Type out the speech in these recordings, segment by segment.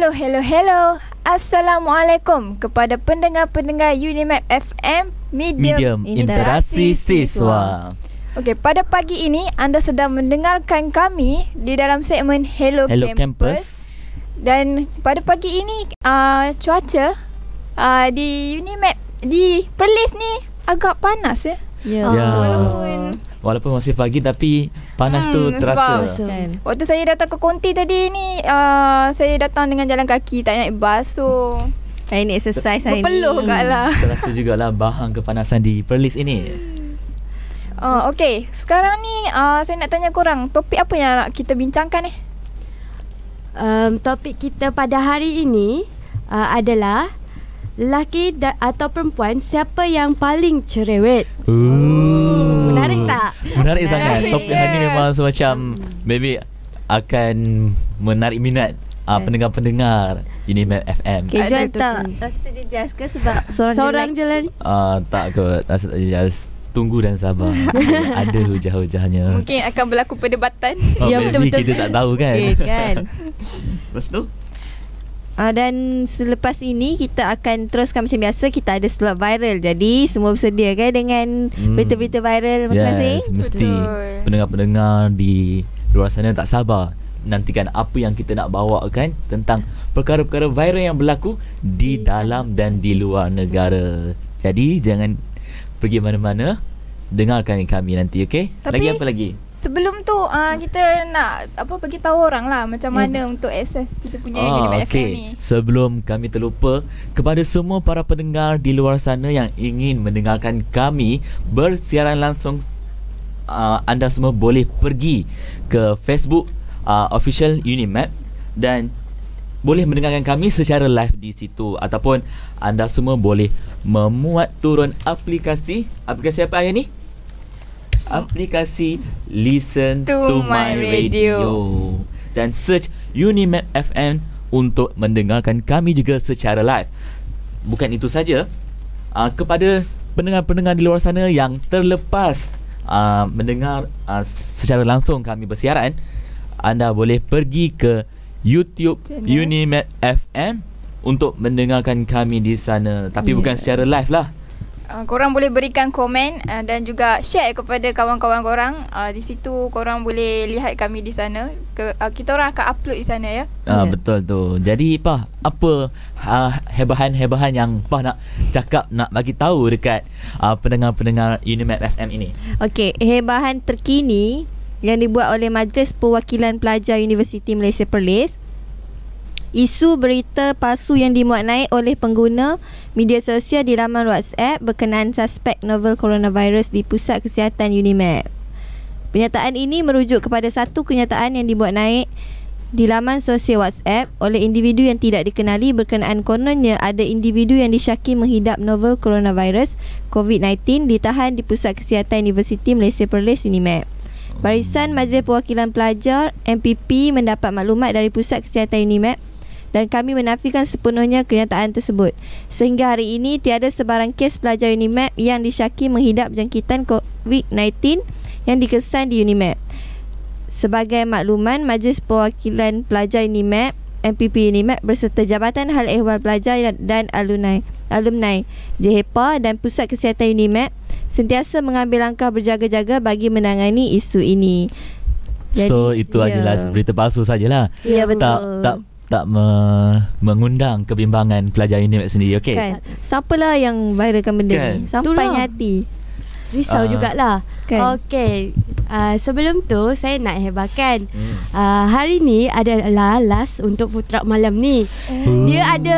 Hello. Assalamualaikum kepada pendengar-pendengar Unimap FM Medium Interaksi Siswa. Okey, pada pagi ini anda sedang mendengarkan kami di dalam segmen Hello Campus. Dan pada pagi ini cuaca di Unimap di Perlis ni agak panas ya. Walaupun masih pagi tapi panas tu terasa. Kan. Waktu saya datang ke konti tadi ni saya datang dengan jalan kaki, tak naik basuh. Saya ni exercise hari ni. Berpeluh lah. Terasa jugalah bahang kepanasan di Perlis ini. Okey, sekarang ni saya nak tanya korang, topik apa yang nak kita bincangkan ni? Topik kita pada hari ini adalah lelaki atau perempuan siapa yang paling cerewet. Menarik tak? Menarik sangat. Topik hari ni memang semacam maybe akan menarik minat pendengar-pendengar Unimap FM. Okay, Jual tak rasa terjejas ke sebab seorang jalan? Tak kot, rasa tak jejas. Tunggu dan sabar. Ada hujah-hujahnya. Mungkin akan berlaku perdebatan. Betul-betul. Kita tak tahu kan. Okay, kan. Lepas tu dan selepas ini kita akan teruskan macam biasa. Kita ada slot viral. Jadi semua bersedia kan dengan berita-berita viral masing-masing? Yes, mesti. Pendengar-pendengar di luar sana tak sabar nantikan apa yang kita nak bawakan tentang perkara-perkara viral yang berlaku di dalam dan di luar negara. Jadi jangan pergi mana-mana, dengarkan kami nanti, okey? Lagi apa lagi? Sebelum tu kita nak bagi tahu orang lah macam mana untuk akses kita punya Unimap FM ni. Sebelum kami terlupa, kepada semua para pendengar di luar sana yang ingin mendengarkan kami bersiaran langsung, anda semua boleh pergi ke Facebook official Unimap dan boleh mendengarkan kami secara live di situ, ataupun anda semua boleh memuat turun aplikasi apa ayah ni? Aplikasi Listen to My Radio dan search Unimap FM untuk mendengarkan kami juga secara live. Bukan itu saja, kepada pendengar-pendengar di luar sana yang terlepas mendengar secara langsung kami bersiaran, anda boleh pergi ke YouTube Unimap FM untuk mendengarkan kami di sana, tapi bukan secara live lah. Korang boleh berikan komen dan juga share kepada kawan-kawan korang. Di situ korang boleh lihat kami di sana. Kita orang akan upload di sana ya. Betul tu. Jadi apa hebahan-hebahan yang nak cakap, nak bagi tahu dekat pendengar-pendengar Unimap FM ini? Okey, hebahan terkini yang dibuat oleh Majlis Perwakilan Pelajar Universiti Malaysia Perlis. Isu berita palsu yang dimuat naik oleh pengguna media sosial di laman WhatsApp berkenaan suspek novel coronavirus di Pusat Kesihatan Unimap. Pernyataan ini merujuk kepada satu kenyataan yang dibuat naik di laman sosial WhatsApp oleh individu yang tidak dikenali berkenaan kononnya ada individu yang disyaki menghidap novel coronavirus COVID-19 ditahan di Pusat Kesihatan Universiti Malaysia Perlis Unimap. Barisan Majlis Perwakilan Pelajar MPP mendapat maklumat dari Pusat Kesihatan Unimap dan kami menafikan sepenuhnya kenyataan tersebut. Sehingga hari ini tiada sebarang kes pelajar Unimap yang disyaki menghidap jangkitan COVID-19 yang dikesan di Unimap. Sebagai makluman, Majlis Perwakilan Pelajar Unimap MPP Unimap berserta Jabatan Hal Ehwal Pelajar dan Alumni JHEPA dan Pusat Kesihatan Unimap sentiasa mengambil langkah berjaga-jaga bagi menangani isu ini. Jadi, itu adalah berita palsu sajalah. Ya, betul. Tak mengundang kebimbangan pelajar Unimap sendiri, okey? Kan. Siapalah yang viralkan benda ni? Sampai hati. Risau jugalah. Kan. Okey. Sebelum tu saya nak hebatkan. Hari ni adalah last untuk food truck malam ni. Dia ada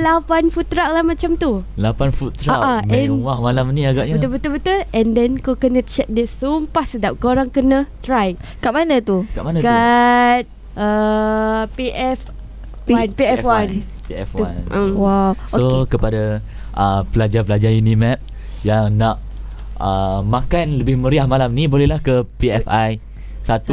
8 food truck lah macam tu. 8 food truck. Mewah malam ni agaknya. Betul. And then kau kena check, dia sumpah sedap. Korang kena try. Kat mana tu? Kat PF1. Wow. So kepada pelajar-pelajar Unimap yang nak makan lebih meriah malam ni, bolehlah ke PFI 1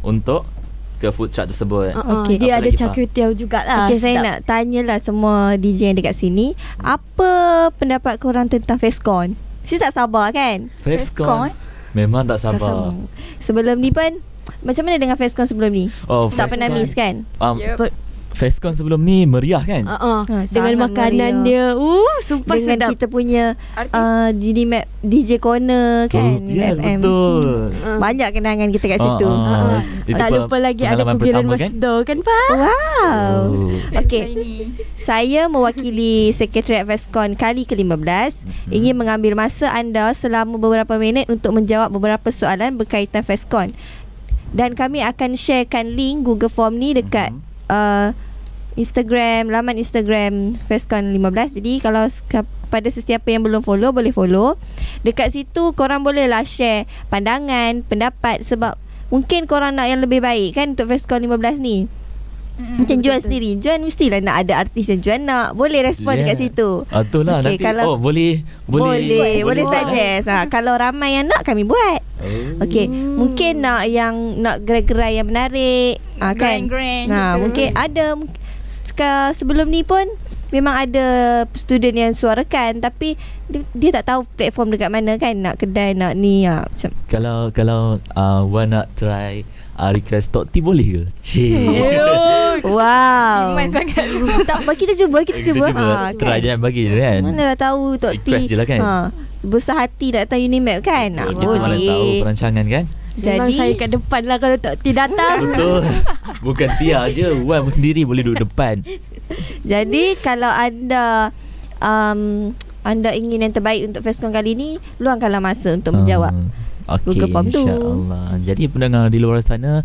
untuk ke food truck tersebut. Dia ada char kway teow jugalah. Saya nak tanyalah semua DJ yang dekat sini, apa pendapat korang tentang Fescon? Saya tak sabar kan? Fescon? Memang tak sabar. Sebelum ni pun macam mana dengan Fescon sebelum ni? Tak pernah miss kan? Fescon sebelum ni meriah kan? sangat Dengan makanan meriah. dia. Sumpah Dengan sedap. kita punya Artis. Unimap DJ Corner kan. Yes, FM. betul. Banyak kenangan kita kat situ. Itu Tak lupa lagi ada pengalaman pembiayaan pertama kan? Masdo kan Pak? Wow. Oh. Okey. Ini. Saya mewakili Sekretariat Fescon kali ke-15 ingin mengambil masa anda selama beberapa minit untuk menjawab beberapa soalan berkaitan Fescon. Dan kami akan sharekan link Google Form ni dekat Instagram, laman Instagram Fescon 15. Jadi kalau pada sesiapa yang belum follow, boleh follow. Dekat situ korang bolehlah share pandangan, pendapat, sebab mungkin korang nak yang lebih baik kan untuk Fescon 15 ni. Macam Juan sendiri, Juan mestilah nak ada artis yang Juan nak. Boleh respon dekat situ. Itulah Okey, nanti kalau boleh boleh suggest. Kalau ramai yang nak, kami buat. Okey, mungkin nak yang nak gerai-gerai yang menarik, kan. Grand-grand Nah, gitu. mungkin ada sebelum ni pun memang ada student yang suarakan, tapi dia tak tahu platform dekat mana kan, nak kedai, nak ni macam. Kalau Wan nak try request Tok T boleh ke? Wow. Iman sangat. Tak, kita cuba. Try je bagi je kan. Mana dah tahu Tok T. Request je lah kan. Besar hati nak datang Unimap kan. Kita mana tahu perancangan kan. Memang Jadi saya kat depan lah kalau Tok T datang. Betul. Bukan Tia je, Wan pun sendiri boleh duduk depan. Jadi kalau anda anda ingin yang terbaik untuk Fescon kali ni, luangkanlah masa untuk menjawab Okey, Google Form tu. insya-Allah. Jadi pendengar di luar sana,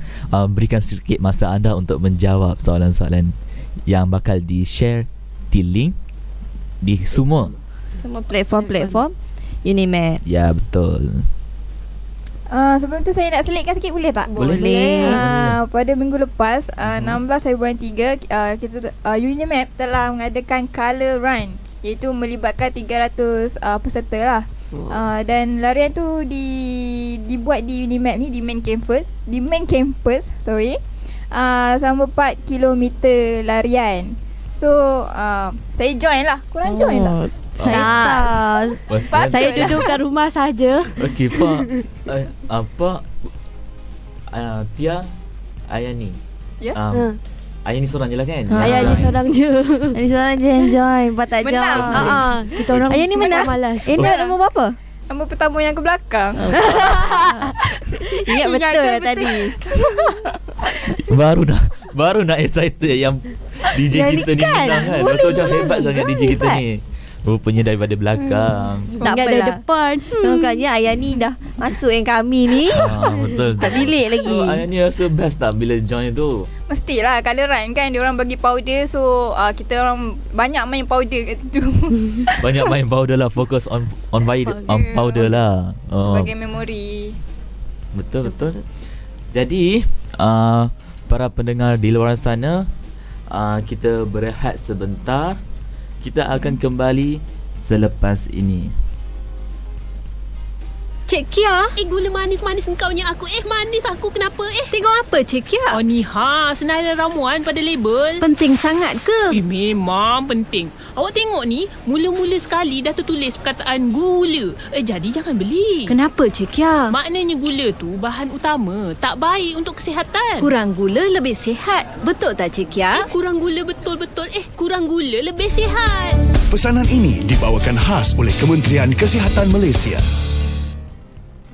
berikan sedikit masa anda untuk menjawab soalan-soalan yang bakal di-share di link di semua platform Unimap. Ya, betul. Sebelum tu saya nak selitkan sikit, boleh tak? Boleh. Pada minggu lepas 16 Februari 3 kita Unimap telah mengadakan Colour Run, iaitu melibatkan 300 peserta lah. Dan larian tu dibuat di Unimap ni, di main campus selama 4 km larian. So saya join lah. Korang join tak? Saya duduk kat rumah saja. Okey, Pak. Tia, Ayani. Ya. Ayani seorang je lah kan? Ayah ni seorang je. Ini seorang je yang join, Pak tak join. Menang. Kita orang Ayah ni menang. malas. Nak nombor berapa? Nombor pertama yang ke belakang. Ingat betul lah tadi. Baru nak excited yang DJ Yang kita ni ni kan? menang kan. Boleh Rasa macam menang. hebat sangat DJ kita ni. Rupanya daripada belakang. Tak Ingat dari apalah. depan. Maknanya Ayah ni dah masuk yang kami ni. Betul. Tak bilik lagi. So, Ayani rasa best tak bila join tu? Mestilah Colour Run kan, dia orang bagi powder, so kita orang banyak main powder kat situ. Banyak main powder lah. Fokus on powder lah. Sebagai memori. Betul. Jadi para pendengar di luar sana, kita berehat sebentar. Kita akan kembali selepas ini. Cik Kia, Gula manis-manis engkau nya aku. Manis aku kenapa? tengok apa Cik Kia? Oh ni senarai ramuan pada label. Penting sangat ke? Memang penting. Awak tengok ni, mula-mula sekali dah tertulis perkataan gula. Jadi jangan beli. Kenapa Cik Kia? Maknanya gula tu bahan utama, tak baik untuk kesihatan. Kurang gula lebih sihat. Betul tak Cik Kia? Kurang gula betul-betul. Kurang gula lebih sihat. Pesanan ini dibawakan khas oleh Kementerian Kesihatan Malaysia.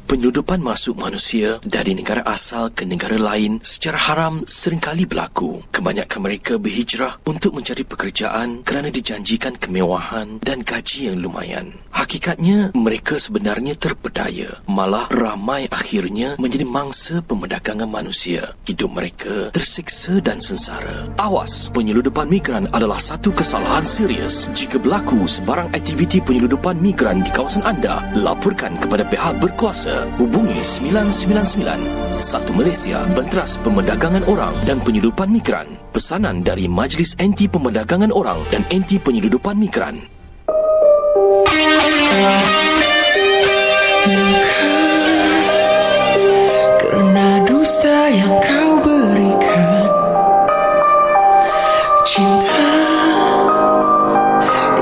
Penyeludupan masuk manusia dari negara asal ke negara lain secara haram seringkali berlaku. Kebanyakan mereka berhijrah untuk mencari pekerjaan kerana dijanjikan kemewahan dan gaji yang lumayan. Hakikatnya, mereka sebenarnya terpedaya. Malah ramai akhirnya menjadi mangsa pemerdagangan manusia. Hidup mereka tersiksa dan sengsara. Awas, penyeludupan migran adalah satu kesalahan serius. Jika berlaku sebarang aktiviti penyeludupan migran di kawasan anda, laporkan kepada pihak berkuasa. Hubungi 999. Satu Malaysia Benteras Pemerdagangan Orang dan Penyeludupan Migran. Pesanan dari Majlis Anti Pemerdagangan Orang dan Anti Penyeludupan Migran. Kerana dusta yang kau berikan, cinta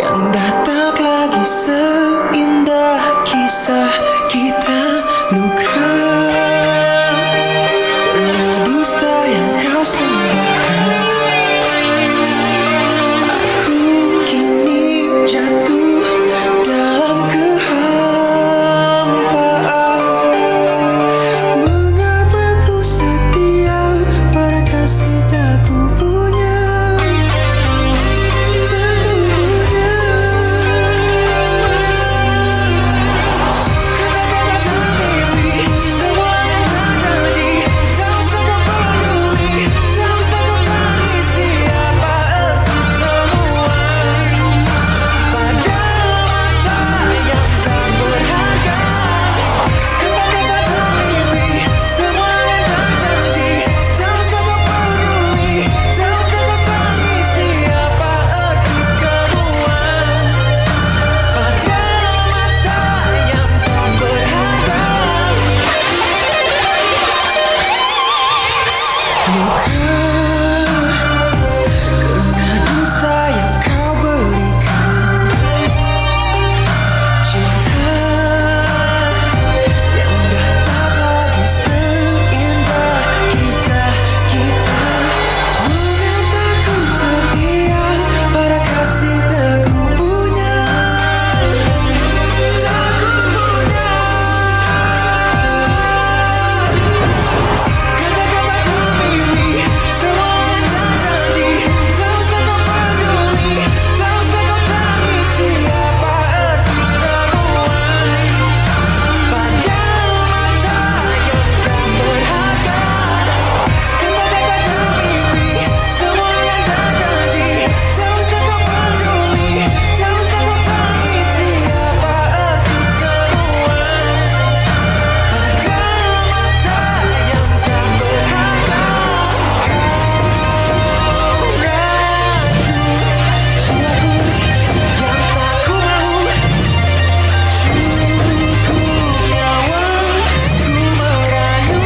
yang dah tak lagi seindah kisah kita. Luka kerana dusta yang kau sembahkan, luka karena dusta yang kau berikan. Cinta yang dah tak lagi seindah kisah kita. Mengataku setia pada kasih tak ku punya, tak ku punya. Kata-kata dan mimpi semua yang tak janji. Tak usah kau peduli, tak usah kau tangisi apa arti semua. Pada mata yang tak berharga. Kata-kata dan mimpi semua yang tak janji. Tak usah kau peduli, tak usah kau tangisi apa arti semua. Pada mata yang tak berharga. Kau racun jiwaku yang tak ku mau. Cukup nyawa ku merayu.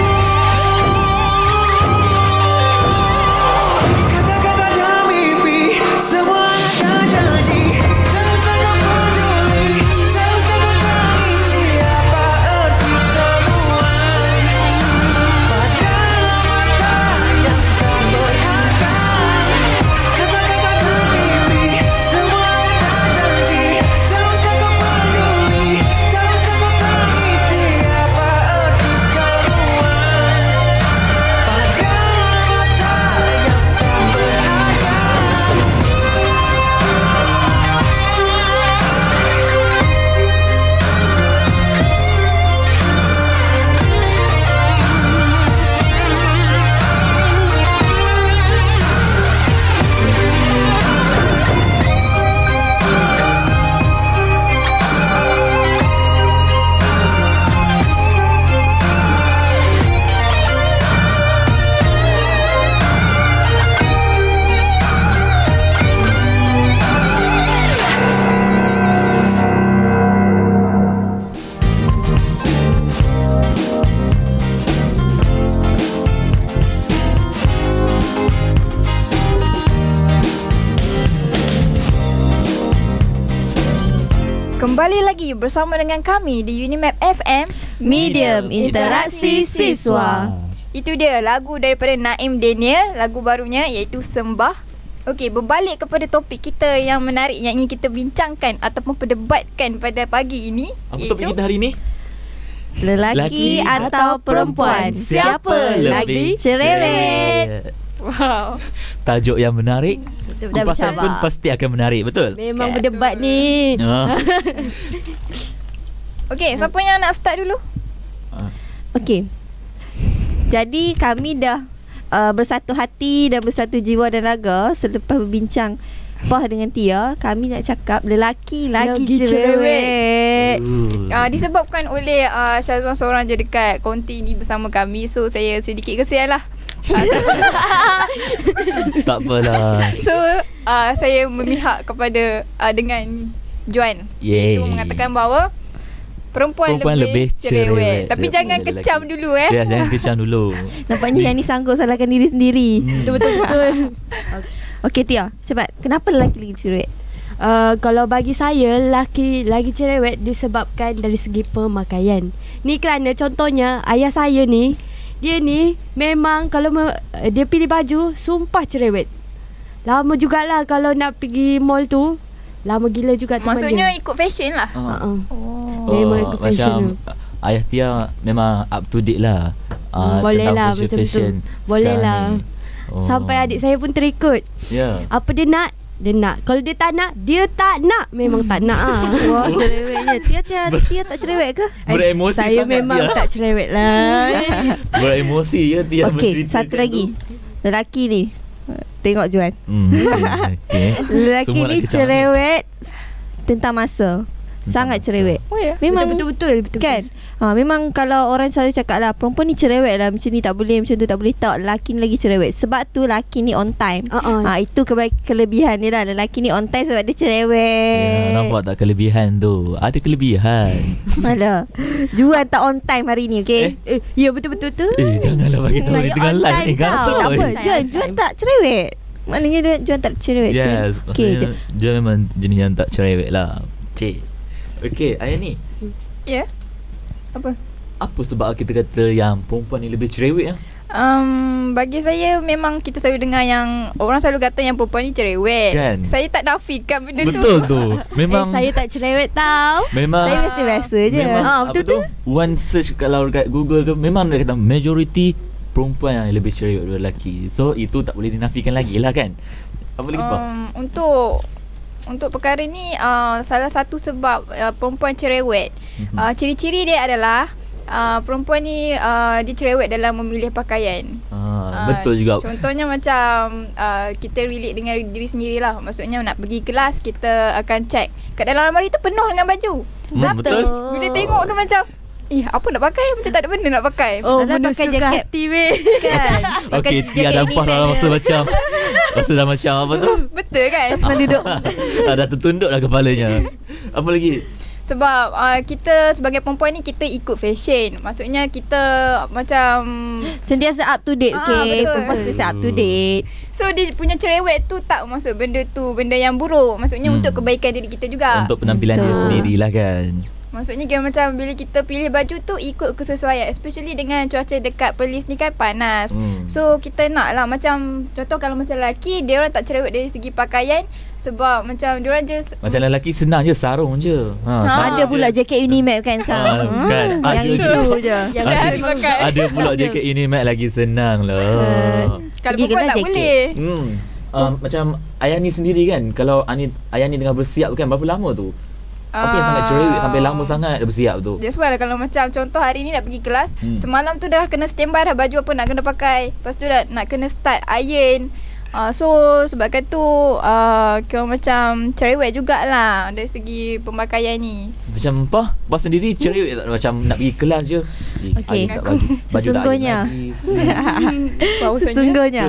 Kata-kata dan mimpi semua tak janji. Tak usah kau peduli, tak usah kau tangisi apa arti semua. Pada mata yang tak berharga. Kata-kata dan mimpi semua tak janji. Tak usah kau peduli, tak usah kau tangisi apa arti semua. Pada mata yang tak berharga. Kembali lagi bersama dengan kami di Unimap FM Medium Interaksi Siswa. Itu dia lagu daripada Naim Daniel, lagu barunya iaitu Sembah. Okey, berbalik kepada topik kita yang menarik yang ingin kita bincangkan ataupun perdebatkan pada pagi ini. Apa topik kita hari ni? Lelaki atau perempuan, siapa lebih cerewet? Wow. Tajuk yang menarik. Kupasan pun bercabar. pasti akan menarik, betul? Memang berdebat ni. Okey, siapa yang nak start dulu? Okey. Jadi kami dah bersatu hati dan bersatu jiwa dan raga selepas berbincang Fah dengan Tia. Kami nak cakap lelaki lagi cerewet. Disebabkan oleh Syazwan seorang je dekat konti ni bersama kami. So saya sedikit kesian lah. Tak apalah. So saya memihak kepada dengan Juan. Yeay. Iaitu mengatakan bahawa perempuan lebih cerewet. Tapi jangan kecam dulu Ya, jangan kecam dulu. Nampaknya yang ni sanggup salahkan diri sendiri. Betul-betul. Okey Tia, cepat. Kenapa lelaki lagi cerewet? Kalau bagi saya, lelaki lagi cerewet disebabkan dari segi pemakaian. Ni kerana contohnya ayah saya ni, dia ni memang kalau dia pilih baju sumpah cerewet. Lama jugalah kalau nak pergi mall tu. Lama gila juga teman Maksudnya dia. ikut fashion lah. Memang ikut fashion macam ayah Tia memang up to date lah. Boleh tentang lah, fashion betul-betul. Boleh sekarang lah. ni. Sampai adik saya pun terikut. Ya. Apa dia nak, dia nak. Kalau dia tak nak, dia tak nak. Memang tak nak ah. Wah, cerewetnya. Tia tak cerewet ke? Beremosi Saya sangat memang dia. tak cerewet lah. Beremosi ya dia Okey, satu lagi. Lelaki ni. Tengok Juan. Okay. Lelaki Semua nak ni kecam cerewet tentang masa. Sangat cerewet. Oh ya. Memang Betul. kan. Memang kalau orang selalu cakap lah, perempuan ni cerewet lah, macam ni tak boleh, macam tu tak boleh. Tak, lelaki ni lagi cerewet. Sebab tu lelaki ni on time. Itu kelebihan dia lah. Lelaki ni on time sebab dia cerewet. Nampak tak kelebihan tu? Ada kelebihan. Alah, Juan tak on time hari ni, okay? Ya, betul. Janganlah bagi tahu di tengah live ni. Tak apa, Juan tak cerewet. Maknanya Juan tak cerewet. Yes, maksudnya Juan memang jenis yang tak cerewet lah. Cik. Okay, Ayani. Ya. Apa? Apa sebab kita kata yang perempuan ni lebih cerewet ya? Bagi saya memang kita selalu dengar yang orang selalu kata yang perempuan ni cerewet. Kan? Saya tak nafikan benda Betul tu. Memang saya tak cerewet tau. Memang Saya mesti biasa je. Memang apa betul. tu? One search kalau dekat Google ke, memang dia kata majority perempuan yang lebih cerewet daripada lelaki. So itu tak boleh dinafikan lagi lah kan. Apa lagi Pak? Untuk perkara ni salah satu sebab perempuan cerewet, ciri-ciri dia adalah perempuan ni dia cerewet dalam memilih pakaian. Betul juga. Contohnya macam kita relate dengan diri sendirilah. Maksudnya nak pergi kelas, kita akan check kat dalam almari tu penuh dengan baju. Betul. Bila tengok tu macam apa nak pakai? Macam tak ada benda nak pakai. Dalam pakai jaket hati weh. kan. Okey, Tia dah empat dalam masa macam dah macam apa tu? Betul kan? Sebelum duduk. Dah tertunduk dah kepalanya. Apa lagi? Sebab kita sebagai perempuan ni kita ikut fashion. Maksudnya kita macam sentiasa up to date. Okay, betul. perempuan sentiasa up to date. So dia punya cerewet tu tak maksud benda tu benda yang buruk. Maksudnya untuk kebaikan diri kita juga. Untuk penampilan dia sendirilah kan. Maksudnya dia macam bila kita pilih baju tu ikut kesesuaian, especially dengan cuaca dekat Perlis ni kan panas. So kita nak lah macam contoh kalau macam lelaki dia orang tak cerewet dari segi pakaian sebab macam dia orang je macam lelaki senang je sarung je. Ada pula jaket Unimap kan sekarang. Kan? Yang itu je. yang dah dipakai. Ada pula jaket Unimap lagi senang lah. Kalau perempuan tak boleh. Macam Ayani sendiri kan, kalau Ayani tengah bersiap kan, berapa lama tu? Apa yang sangat cerewet sampai lama sangat dah bersiap tu? That's why lah kalau macam contoh hari ni nak pergi kelas, semalam tu dah kena standby dah baju apa nak kena pakai. Lepas tu dah nak kena start iron. So sebabkan tu kau macam cerewet jugalah dari segi pemakaian ni. Macam Pah sendiri cerewet tak? Macam nak pergi kelas je. Okay. Baju Sesungguhnya. tak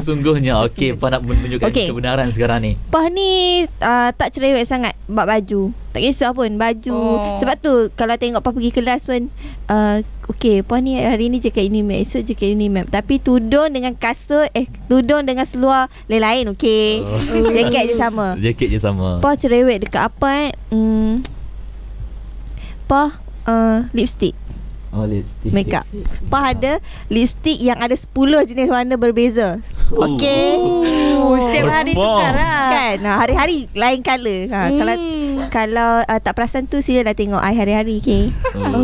Sesungguhnya. Okay, Pah nak menunjukkan kebenaran sekarang ni. Pah ni tak cerewet sangat bab baju. Tak kisah pun baju. Sebab tu kalau tengok Pah pergi kelas pun okay, Pah ni hari ni jaket Unimap, esok jaket Unimap. Tapi tudung dengan kasut tudung dengan seluar lain-lain okay. Jaket je sama. Pah cerewet dekat apa Pah lipstick. Lipstick. Makeup. Pah ada lipstick yang ada 10 jenis warna berbeza. Okay. Setiap hari tukar lah. Kan? Hari-hari lain colour. Kalau tak perasan tu sila dah tengok I hari-hari. Okay.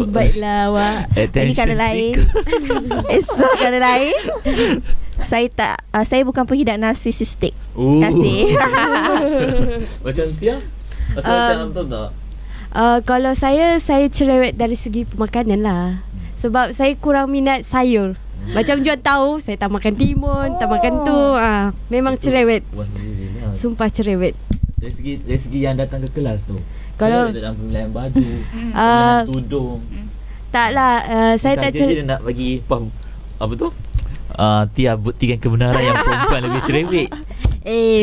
Baiklah awak. Ini colour lain. Esok colour lain. Saya bukan penghidat narsisistik. Terima kasih. Macam Tia? Macam betul tak? Kalau saya cerewet dari segi pemakanan lah. Sebab saya kurang minat sayur. Macam Juan tahu, saya tak makan timun, tak makan tu. Memang cerewet. Sumpah cerewet. Dari segi yang datang ke kelas tu, kalau cerewet dalam pemilihan baju, pemilihan tudung. Taklah, saya tak cerewet. Dia nak bagi apa tu? Tia buktikan kebenaran yang perempuan lebih cerewet.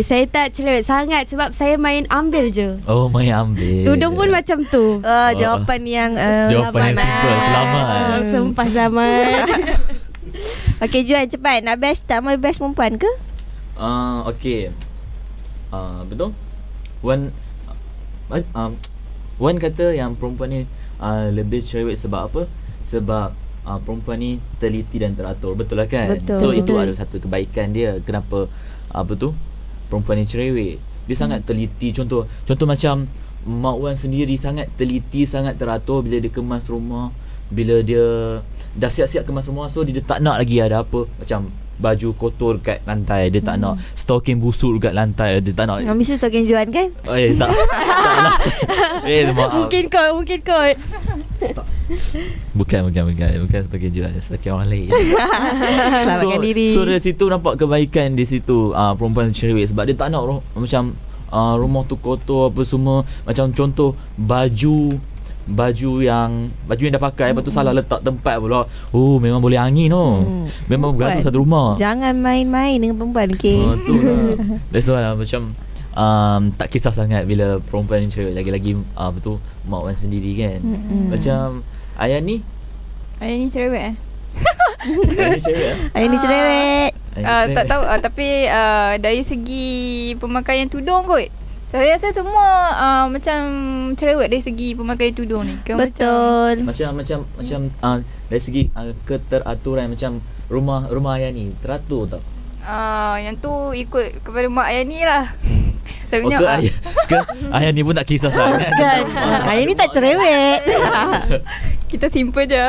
Saya tak cerewet sangat sebab saya main ambil je. Main ambil. Tudung pun macam tu. Jawapan yang jawapan yang simple. Selamat. Sumpah selamat. Okay Juan, cepat. Nak bash tak? Mau bash perempuan ke? Okay. Betul. Wan kata yang perempuan ni lebih cerewet sebab apa? Sebab perempuan ni teliti dan teratur. Betul lah kan? Betul. So itu ada satu kebaikan dia. Kenapa perempuan ni cerewet? Dia sangat teliti. Contoh macam Mak Wan sendiri sangat teliti, sangat teratur bila dia kemas rumah. Bila dia dah siap-siap kemas rumah, so dia tak nak lagi ada apa macam baju kotor kat lantai. Dia tak nak stocking busuk kat lantai. Dia tak nak. Mesti stocking Juan kan? Tak lah. Maaf. Mungkin kot. Bukan stocking Juan, stocking orang lain. Selamatkan diri. So dari situ nampak kebaikan di situ. Perempuan cerewet sebab dia tak nak macam rumah tu kotor apa semua. Macam contoh baju baju yang dah pakai, lepas tu salah letak tempat pula. Oh, memang boleh angin memang bergantung satu rumah. Jangan main-main dengan perempuan, okey. Tu lah. That's why lah, macam tak kisah sangat bila perempuan ni cerewet, lagi-lagi betul mak wan sendiri kan. Macam Ayah ni cerewet Ayah ni cerewet. tak tahu tapi dari segi pemakaian tudung kot, saya rasa semua macam cerewet dari segi pemakaian tudung ni. Betul. Macam dari segi keteraturan, macam rumah Ayah ni teratur tak? Yang tu ikut kepada mak Ayah ni lah. Sebenarnya Ayah ni pun tak kisah sangat kan. Ayah ni tak cerewet. Kita simple je.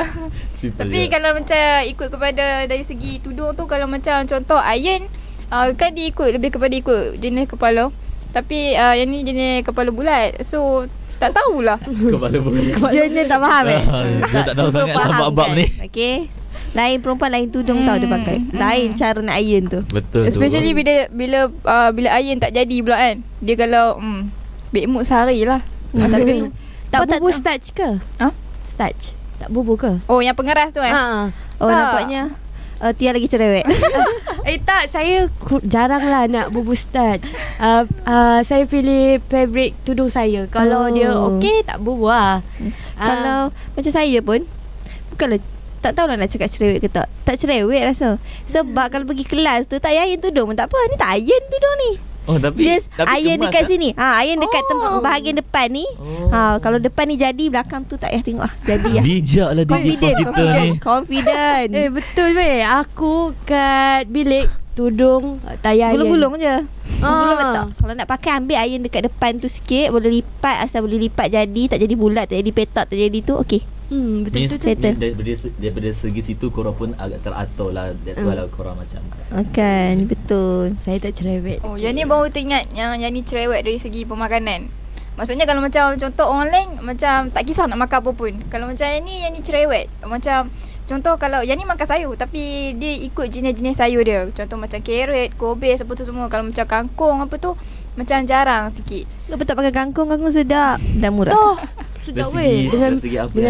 Tapi kalau macam ikut kepada dari segi tudung tu, kalau macam contoh iron kan dia lebih kepada ikut jenis kepala. Tapi yang ni jenis kepala bulat. So tak tahulah. Kepala bulat. Jenis tak faham Dia tak tahu sangat lah bab ni. Okey. Lain perempuan, lain tudung tahu dia pakai. Lain cara nak iron tu. Betul. Especially bila iron tak jadi pula kan. Dia kalau big mood sehari lah. Tak bubur starch ke? Starch. Tak bubur ke? Oh, yang pengeras tu Nampaknya Tia lagi cerewet. Tak, saya jarang lah nak bubur starch. Saya pilih fabric tudung saya. Kalau dia okey, tak bubur lah. Kalau macam saya pun, bukanlah tak tahulah nak cakap cerewet ke tak. Tak cerewet rasa. Sebab kalau pergi kelas tu tak iron tudung pun tak apa. Ni tak iron tudung ni. Oh, tapi just iron dekat sini. Iron dekat bahagian depan ni. Kalau depan ni jadi, belakang tu tak payah tengok jadi lah. Bijak lah kita ni. Confident. Betul weh. Aku kat bilik tudung tak payah iron. Gulung-gulung je. Gulung letak. Kalau nak pakai, ambil iron dekat depan tu sikit. Boleh lipat. Asal boleh lipat jadi. Tak jadi bulat, tak jadi petak, tak jadi tu. Okey. Betul-betul. Daripada segi situ korang pun agak teratur lah. That's why lah korang macam kan. Betul. Saya tak cerewet. Oh, yang ni baru teringat yang ni cerewet dari segi pemakanan. Maksudnya kalau macam contoh orang lain macam tak kisah nak makan apa pun. Kalau macam yang ni cerewet. Macam contoh kalau yang ni makan sayur tapi dia ikut jenis-jenis sayur dia. Contoh macam carrot, kobis apa tu semua. Kalau macam kangkung apa tu macam jarang sikit. Kenapa tak pakai kangkung? Kangkung sedap dan murah. Sedap weh. Dengan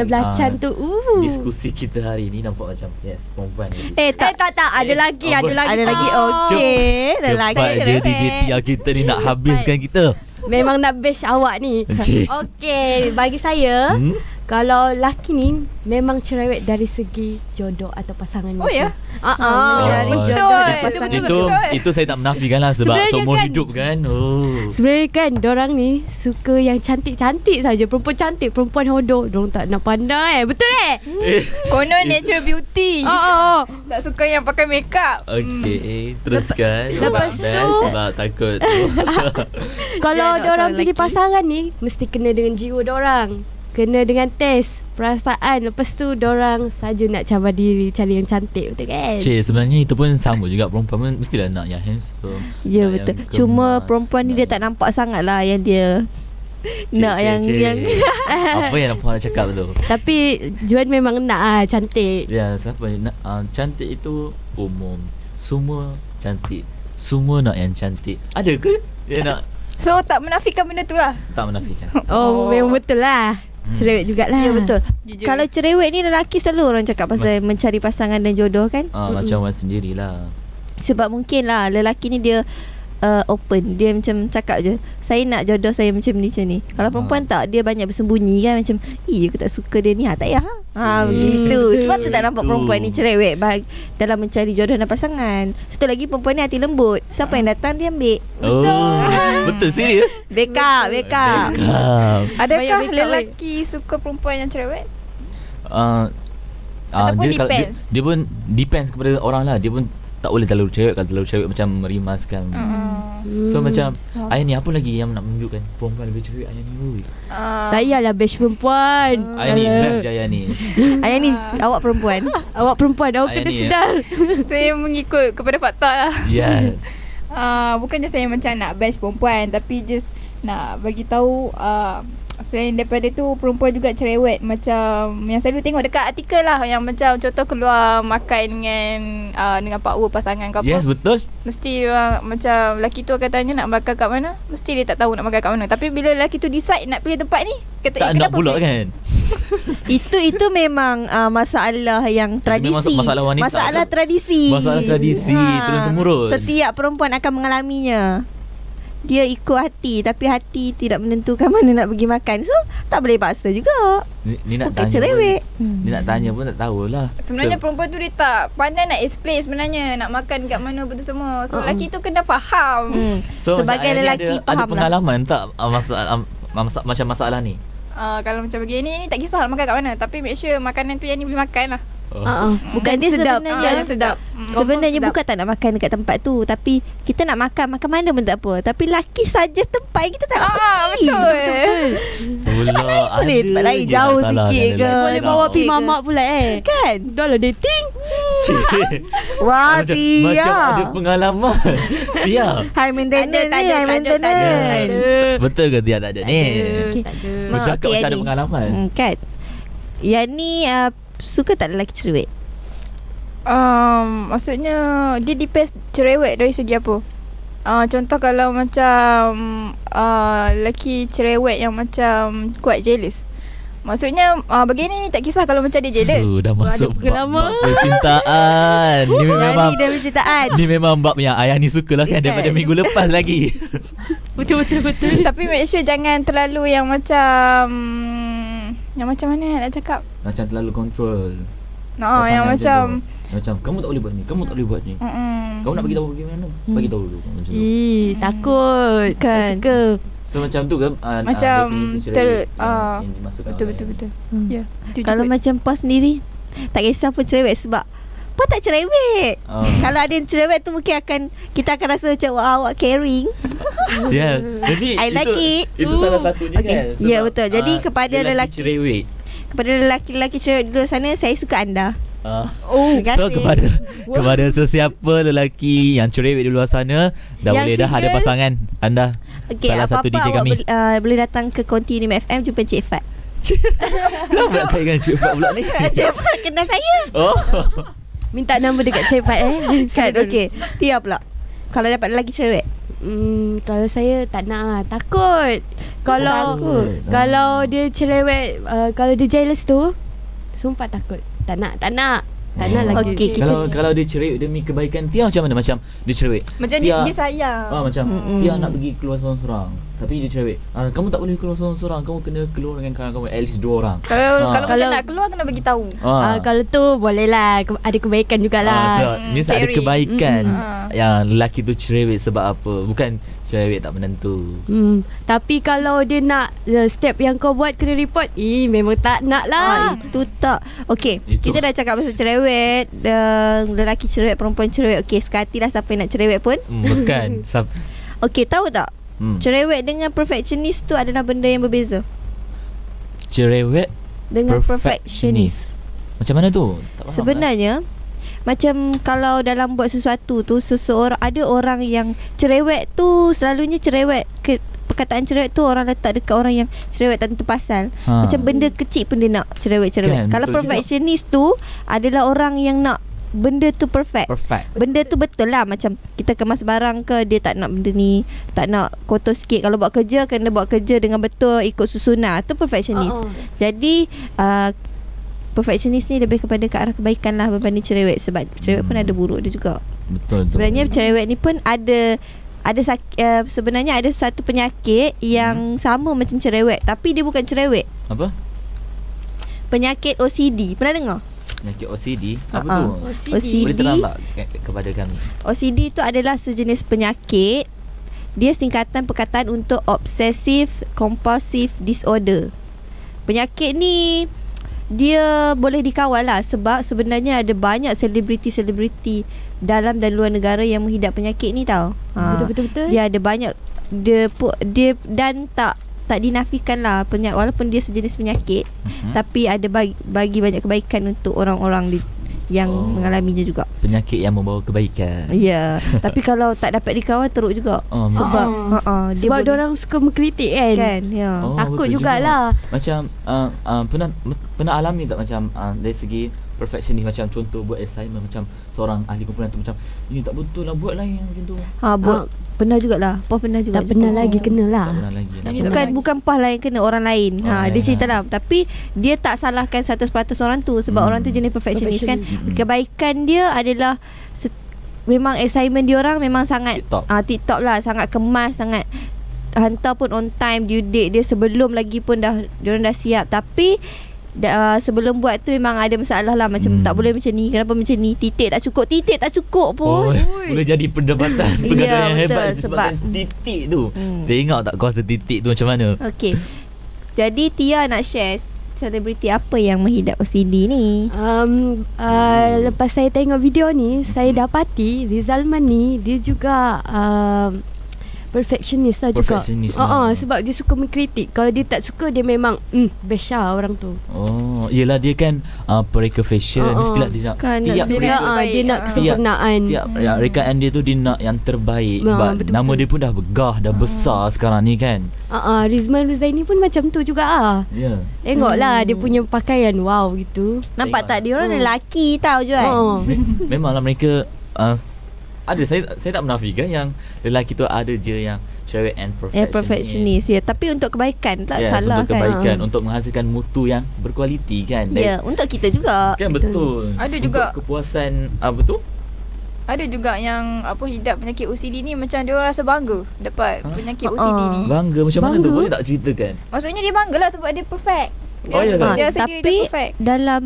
belacan tu. Diskusi kita hari ni nampak macam perempuan lagi. Tak. Ada lagi. Okey. Ada lagi. Cepat je DJ Tia kita ni nak habiskan kita. Memang nak bash awak ni. Okey, bagi saya kalau laki ni memang cerewet dari segi jodoh atau pasangan. Oh ya? Betul. Itu saya tak menafikan lah sebab seumur hidup kan. Sebenarnya kan dorang ni suka yang cantik-cantik saja. Perempuan cantik, perempuan hodoh. Dorang tak nak pandai. Betul Konon natural beauty. Tak suka yang pakai makeup. Okey, teruskan. Lepas tu sebab takut. Kalau dorang pilih pasangan ni mesti kena dengan jiwa dorang. Kena dengan test perasaan. Lepas tu dorang saja nak cabar diri, cari yang cantik. Betul kan? Sebenarnya itu pun sama juga. Perempuan pun mestilah nak yang handsome. Ya, betul. Cuma perempuan ni dia tak nampak sangat lah yang dia nak yang apa yang nampak nak cakap tu. Tapi Juan memang nak cantik. Ya, siapa nak cantik itu umum. Semua cantik. Semua nak yang cantik. Ada ke dia nak? So tak menafikan benda tu lah. Tak menafikan. Memang betul lah. Cerewet jugalah. Ya, betul. Jujur. Kalau cerewet ni lelaki selalu orang cakap pasal mencari pasangan dan jodoh kan. Macam orang sendirilah. Sebab mungkin lah lelaki ni dia open. Dia macam cakap je, saya nak jodoh saya macam ni. Kalau perempuan tak, dia banyak bersembunyi kan. Macam aku tak suka dia ni. Tak payah begitu. Sebab tu tak nampak perempuan ni cerewet dalam mencari jodoh dan pasangan. Satu lagi, perempuan ni hati lembut. Siapa yang datang dia ambil. Betul, serius? Backup. Adakah lelaki suka perempuan yang cerewet? Ataupun depends? Dia pun depends kepada orang lah. Dia pun tak boleh terlalu cerewet. Kalau terlalu cerewet macam merimaskan. So macam Ayah ni apa lagi yang nak menunjukkan perempuan lebih cerewet? Ayah ni tak payahlah bash perempuan. Ayah ni best je. Ayah ni awak perempuan. Awak perempuan. Awak kena sedar. Saya mengikut kepada fakta lah. Yes. Bukannya saya macam nak bash perempuan, tapi just nak bagi tahu Selain daripada tu, perempuan juga cerewet. Macam yang selalu tengok dekat artikel lah, yang macam contoh keluar makan dengan power pasangan ke apa. Yes, betul. Mesti macam lelaki tu akan tanya nak makan kat mana, mesti dia tak tahu nak makan kat mana. Tapi bila lelaki tu decide nak pergi tempat ni, kata Tak nak pula kan. Itu memang masalah yang tradisi. Masalah wanita. Masalah tradisi. Masalah tradisi turun-temurun. Setiap perempuan akan mengalaminya. Dia ikut hati, tapi hati tidak menentukan mana nak pergi makan. So tak boleh paksa juga. Ni nak Bukan tanya cerewet. Dia nak tanya pun tak tahulah. Sebenarnya perempuan tu dia tak pandai nak explain sebenarnya nak makan kat mana betul semua. So lelaki tu kena faham. So Sebagai lelaki ada faham pengalaman tak macam masalah ni? Kalau macam begini ni tak kisah nak makan kat mana, tapi make sure makanan tu yang ni boleh makan lah. Bukan dia sedap. sebenarnya sedap. Sebenarnya bukan tak nak makan dekat tempat tu, tapi kita nak makan mana pun tak apa. Tapi laki saja tempat yang kita tak nak pergi. Betul. Pula Boleh tempat lain jauh sikit ke. Boleh bawa pergi mamak pula Kan? Dah lah dating. Wah, macam ada pengalaman. Tia. High maintenance ni, high maintenance. Betul ke Tia tak ada ni? Bercakap macam ada ni. pengalaman. Kan? Yang ni suka tak lelaki cerewet? Maksudnya dia depends cerewet dari segi apa. Contoh kalau macam lelaki cerewet yang macam kuat jealous. Maksudnya begini ni tak kisah kalau macam dia jealous. Dah masuk pengalaman. bab percintaan. Ni memang dah percintaan. Ni memang bab yang ayah ni sukalah kan daripada minggu lepas lagi. Betul. Tapi make sure jangan terlalu yang macam mana nak cakap. Macam terlalu kontrol. Yang macam kamu tak boleh buat ni, kamu tak boleh buat ni. Kamu nak bagi tahu pergi mana? Bagi tahu dulu macam tu. Takut kan. Tak suka. So macam tu kan macam yang dimasukkan. Betul. Ya. Kalau macam POS sendiri, tak kisah pun cerewet sebab POS tak cerewet. Kalau ada yang cerewet tu mungkin kita akan rasa macam awak caring. Ya, jadi I like it. Itu salah satunya kan. Ya, betul. Jadi kepada lelaki cerewet, kepada lelaki-lelaki cerewet di luar sana, saya suka anda. So kepada sesiapa lelaki yang cerewet di luar sana, dah boleh dah ada pasangan anda. Salah satu DJ kami. Boleh datang ke Konti Unima FM, jumpa Cik Fat. Kenapa nak kaitkan Cik Fat pula ni? Cik Fat kenal saya. Minta nombor dekat Cik Fat Kan, okey. Tia pula, kalau dapat lelaki cerewet. Kalau saya tak nak, takut. Kalau dia cerewet, kalau dia jealous tu, sumpah takut. Tak nak lagi. Okay, kalau dia cerewet demi kebaikan Tia macam mana? Macam dia cerewet, macam dia sayang. Macam Tia nak pergi keluar seorang-seorang, tapi dia cerewet, kamu tak boleh keluar seorang-seorang, kamu kena keluar dengan kawan kamu at least 2 orang. Kalau macam nak keluar kena bagi tahu. Kalau tu boleh lah, ada kebaikan jugalah. So means ada kebaikan. Yang lelaki tu cerewet sebab apa? Bukan cerewet tak menentu. Tapi kalau dia nak step yang kau buat kena report, memang tak nak lah. Itu tak. Okey, kita dah cakap pasal cerewet, lelaki cerewet, perempuan cerewet. Okey, suka hatilah siapa yang nak cerewet pun. Bukan. Okey, tahu tak? Cerewet dengan perfectionist tu adalah benda yang berbeza. Cerewet dengan perfectionist. Macam mana tu? Tak faham sebenarnya lah. Macam kalau dalam buat sesuatu tu, ada orang yang cerewet tu selalunya cerewet perkataan cerewet tu orang letak dekat orang yang cerewet tak tentu pasal. Macam benda kecil pun dia nak cerewet-cerewet. Kalau perfectionist tu adalah orang yang nak benda tu perfect. Benda tu betul lah. Macam kita kemas barang ke, dia tak nak benda ni, tak nak kotor sikit. Kalau buat kerja, kena buat kerja dengan betul, ikut susunan. Tu perfectionist. Jadi perfectionist ni lebih kepada ke arah kebaikan lah berbanding cerewet. Sebab cerewet pun ada buruk dia juga. Betul. Sebenarnya cerewet ni pun ada sebenarnya ada satu penyakit yang sama macam cerewet, tapi dia bukan cerewet. Apa? Penyakit OCD. Pernah dengar? Penyakit OCD? Apa tu? OCD. Boleh terangkan kepada kami? OCD tu adalah sejenis penyakit. Dia singkatan perkataan untuk Obsessive Compulsive Disorder. Penyakit ni dia boleh dikawal lah, sebab sebenarnya ada banyak selebriti dalam dan luar negara yang menghidap penyakit ni tau. Betul-betul. Dia ada banyak, dia dan tak dinafikan lah walaupun dia sejenis penyakit, tapi ada bagi banyak kebaikan untuk orang-orang yang mengalaminya juga. Penyakit yang membawa kebaikan. Ya, tapi kalau tak dapat dikawal teruk juga. Sebab dia sebab orang suka mengkritik kan. Ya. Takut jugalah. Macam pernah alami tak macam dari segi perfectionist, macam contoh buat assignment, macam seorang ahli kumpulan tu macam ini tak betul lah, buat lain macam tu. Pernah jugalah. Puan pernah juga. Tak pernah lagi kena lah. Tak pernah lagi. Bukan puan lain kena orang lain. Dia cerita lah. Tapi dia tak salahkan 100% orang tu sebab orang tu jenis perfectionist kan. Kebaikan dia adalah memang assignment dia orang memang sangat tip-top lah, sangat kemas, sangat hantar pun on time, due date dia sebelum lagi pun diorang dah siap. Tapi sebelum buat tu memang ada masalah lah. Macam tak boleh macam ni, kenapa macam ni, titik tak cukup pun. Boleh jadi perdebatan pergaulan yang hebat sebab titik tu. Tengok tak kuasa titik tu macam mana. Okey. Jadi Tia nak share selebriti apa yang menghidap OCD ni? Lepas saya tengok video ni, saya dapati Rizal Man ni dia juga perfectionist lah juga. Sebab dia suka mengkritik. Kalau dia tak suka, dia memang besar orang tu. Yelah dia kan pereka fashion. Mestilah dia nak dia nak kesempurnaan. Setiap rekaan dia tu dia nak yang terbaik. Betul-betul. Nama dia pun dah begah, dah besar sekarang ni kan. Rizman Ruzaini pun macam tu juga Tengoklah dia punya pakaian, wow gitu. Nampak tak dia orang lelaki tau Juan. Memanglah mereka ada, saya tak menafikan yang lelaki tu ada je yang cerewet and perfectionist. Ya, tapi untuk kebaikan tak salah untuk kebaikan, untuk menghasilkan mutu yang berkualiti kan. Untuk kita juga. Kan betul. Ada juga untuk kepuasan betul. Ada juga yang hidap penyakit OCD ni macam dia orang rasa bangga dapat penyakit OCD ni. Bangga macam mana tu? Boleh tak ceritakan? Maksudnya dia banggalah sebab dia perfect. Tapi dalam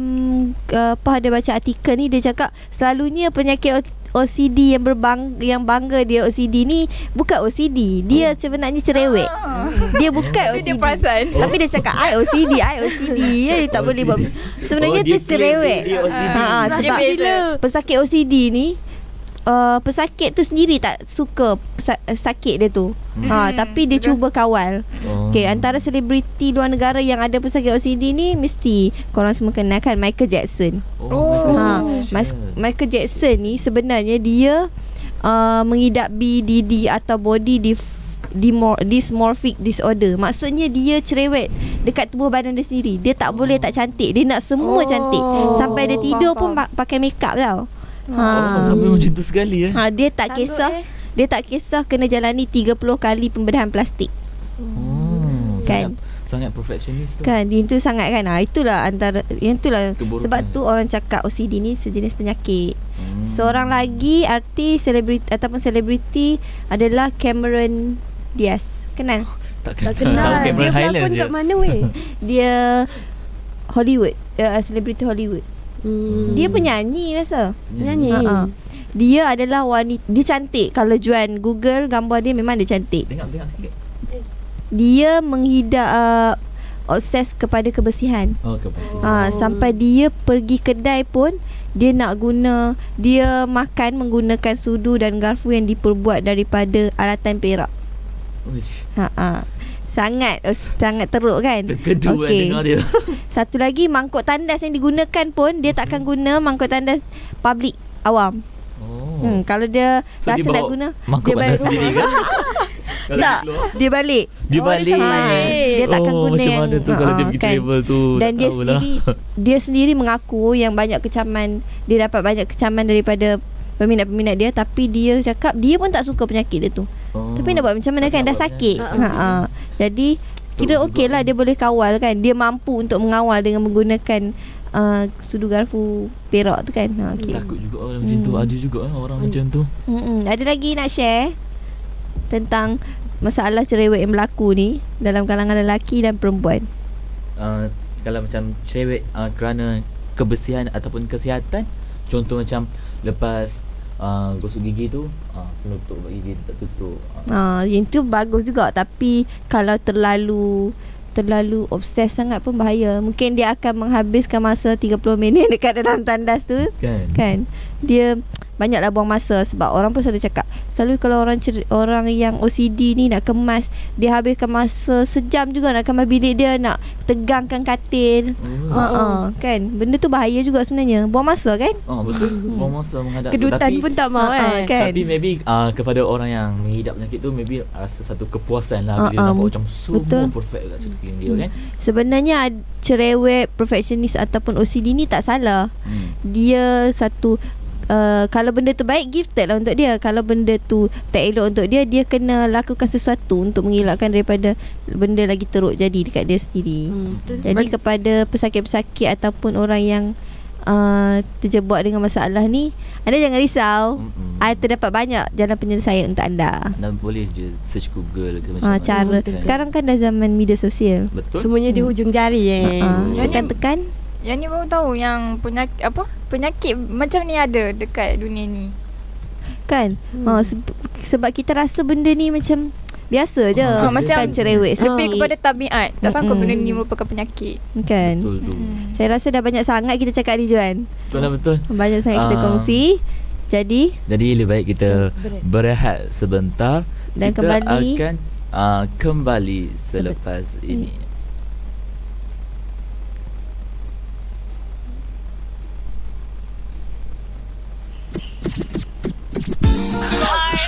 ada baca artikel ni, dia cakap selalunya penyakit OCD yang bangga dia OCD ni bukan OCD. Dia sebenarnya cerewet. Dia bukan OCD. Dia perasan. Tapi dia cakap I OCD. Tak boleh buat. Sebenarnya tu cerewet. Sebab pesakit OCD ni pesakit tu sendiri tak suka sakit dia tu. Tapi dia cuba kawal. Antara selebriti luar negara yang ada pesakit OCD ni mesti korang semua kenal kan, Michael Jackson. Michael Jackson ni sebenarnya dia mengidap BDD atau body dysmorphic disorder. Maksudnya dia cerewet dekat tubuh badan dia sendiri. Dia tak boleh tak cantik. Dia nak semua cantik. Sampai dia tidur pun pakai makeup tau. Sampai macam tu sekali dia tak kisah. Dia tak kisah kena jalani 30 kali pembedahan plastik. Kan sangat perfectionist tu. Kan itu sangat kan. Itulah antara yang itulah keburukan. Sebab tu orang cakap OCD ni sejenis penyakit. Seorang lagi artis selebriti adalah Cameron Diaz. Kenal? Tak kenal. Dia berlakon kat mana weh? Dia Hollywood, selebriti Hollywood. Dia penyanyi rasa. Penyanyi. Dia adalah wanita. Dia cantik. Kalau Juan Google gambar dia, memang dia cantik. Tengok sikit. Dia menghidap obses kepada kebersihan. Kebersihan. Sampai dia pergi kedai pun dia makan menggunakan sudu dan garfu yang diperbuat daripada alatan perak. Sangat teruk kan. Terkedu dengar dia. Satu lagi, mangkuk tandas yang digunakan pun dia takkan guna mangkuk tandas public awam. Kalau dia rasa nak guna, mangkuk tandas sendiri kan. Tak, dia balik. Dia takkan guna macam yang mana tu kalau dia pergi travel tu. Dan dia sendiri mengaku yang banyak kecaman. Dia dapat banyak kecaman daripada peminat-peminat dia. Tapi dia cakap dia pun tak suka penyakit dia tu. Tapi nak buat macam mana kan, dah sakit. Jadi kira okey lah, dia boleh kawal kan. Dia mampu untuk mengawal dengan menggunakan sudu garfu perak tu kan. Takut juga orang macam tu. Ada juga orang macam tu. Ada lagi nak share tentang masalah cerewet yang berlaku ni dalam kalangan lelaki dan perempuan? Kalau macam cerewet kerana kebersihan ataupun kesihatan, contoh macam lepas gosok gigi tu penutup gigi tak tutup. Yang tu bagus juga. Tapi kalau terlalu obses sangat pun bahaya. Mungkin dia akan menghabiskan masa 30 minit dekat dalam tandas tu kan. Dia banyaklah buang masa. Sebab orang pun selalu cakap Selalu kalau orang yang OCD ni nak kemas, dia habiskan masa sejam juga nak kemas bilik dia, nak tegangkan katil. Kan, benda tu bahaya juga sebenarnya. Buang masa kan? Betul. Buang masa menghadap Kedutan tu. pun tak mau kan. Tapi maybe kepada orang yang mengidap penyakit tu, maybe rasa satu kepuasan lah bila nampak macam semua perfect kat sekeliling dia kan. Sebenarnya cerewet, perfectionist ataupun OCD ni tak salah. Dia satu kalau benda tu baik, gifted lah untuk dia. Kalau benda tu tak elok untuk dia, dia kena lakukan sesuatu untuk mengelakkan daripada benda lagi teruk jadi dekat dia sendiri. Jadi kepada pesakit-pesakit ataupun orang yang terjebak dengan masalah ni, anda jangan risau. Terdapat banyak jalan penyelesaian untuk anda. Dan boleh je search Google ke macam cara. Sekarang kan dah zaman media sosial. Betul. Semuanya di hujung jari Tekan-tekan. Yang ni baru tahu yang penyakit macam ni ada dekat dunia ni. Kan? Sebab kita rasa benda ni macam biasa je. Macam cerewet. Lebih kepada tabiat. Tak sangka benda ni merupakan penyakit. Kan? Betul tu. Saya rasa dah banyak sangat kita cakap ni, Juan. Betul lah, betul. Banyak sangat kita kongsi. Jadi lebih baik kita berehat sebentar. Dan kita kembali akan kembali selepas ini.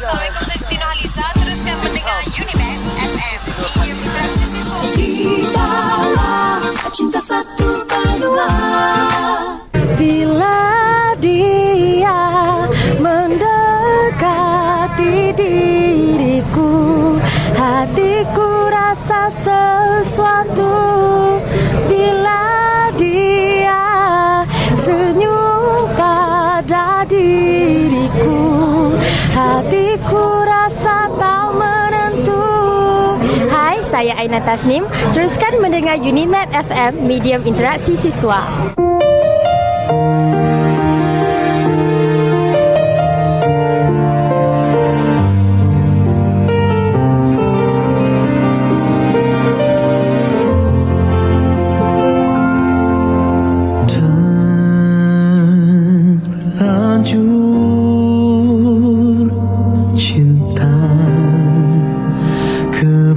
Assalamualaikum, saya Siti Nurhaliza. Teruskan mendengar Unimed FM, medium interaksi siswa. Di dalam cinta satu kedua. Bila dia mendekati diriku, hatiku rasa sesuatu. Bila dia senyum pada diriku, hatiku rasa tak menentu. Hai, saya Aina Tasnim. Teruskan mendengar Unimed FM, medium interaksi siswa.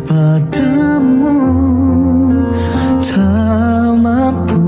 Padamu tak mampu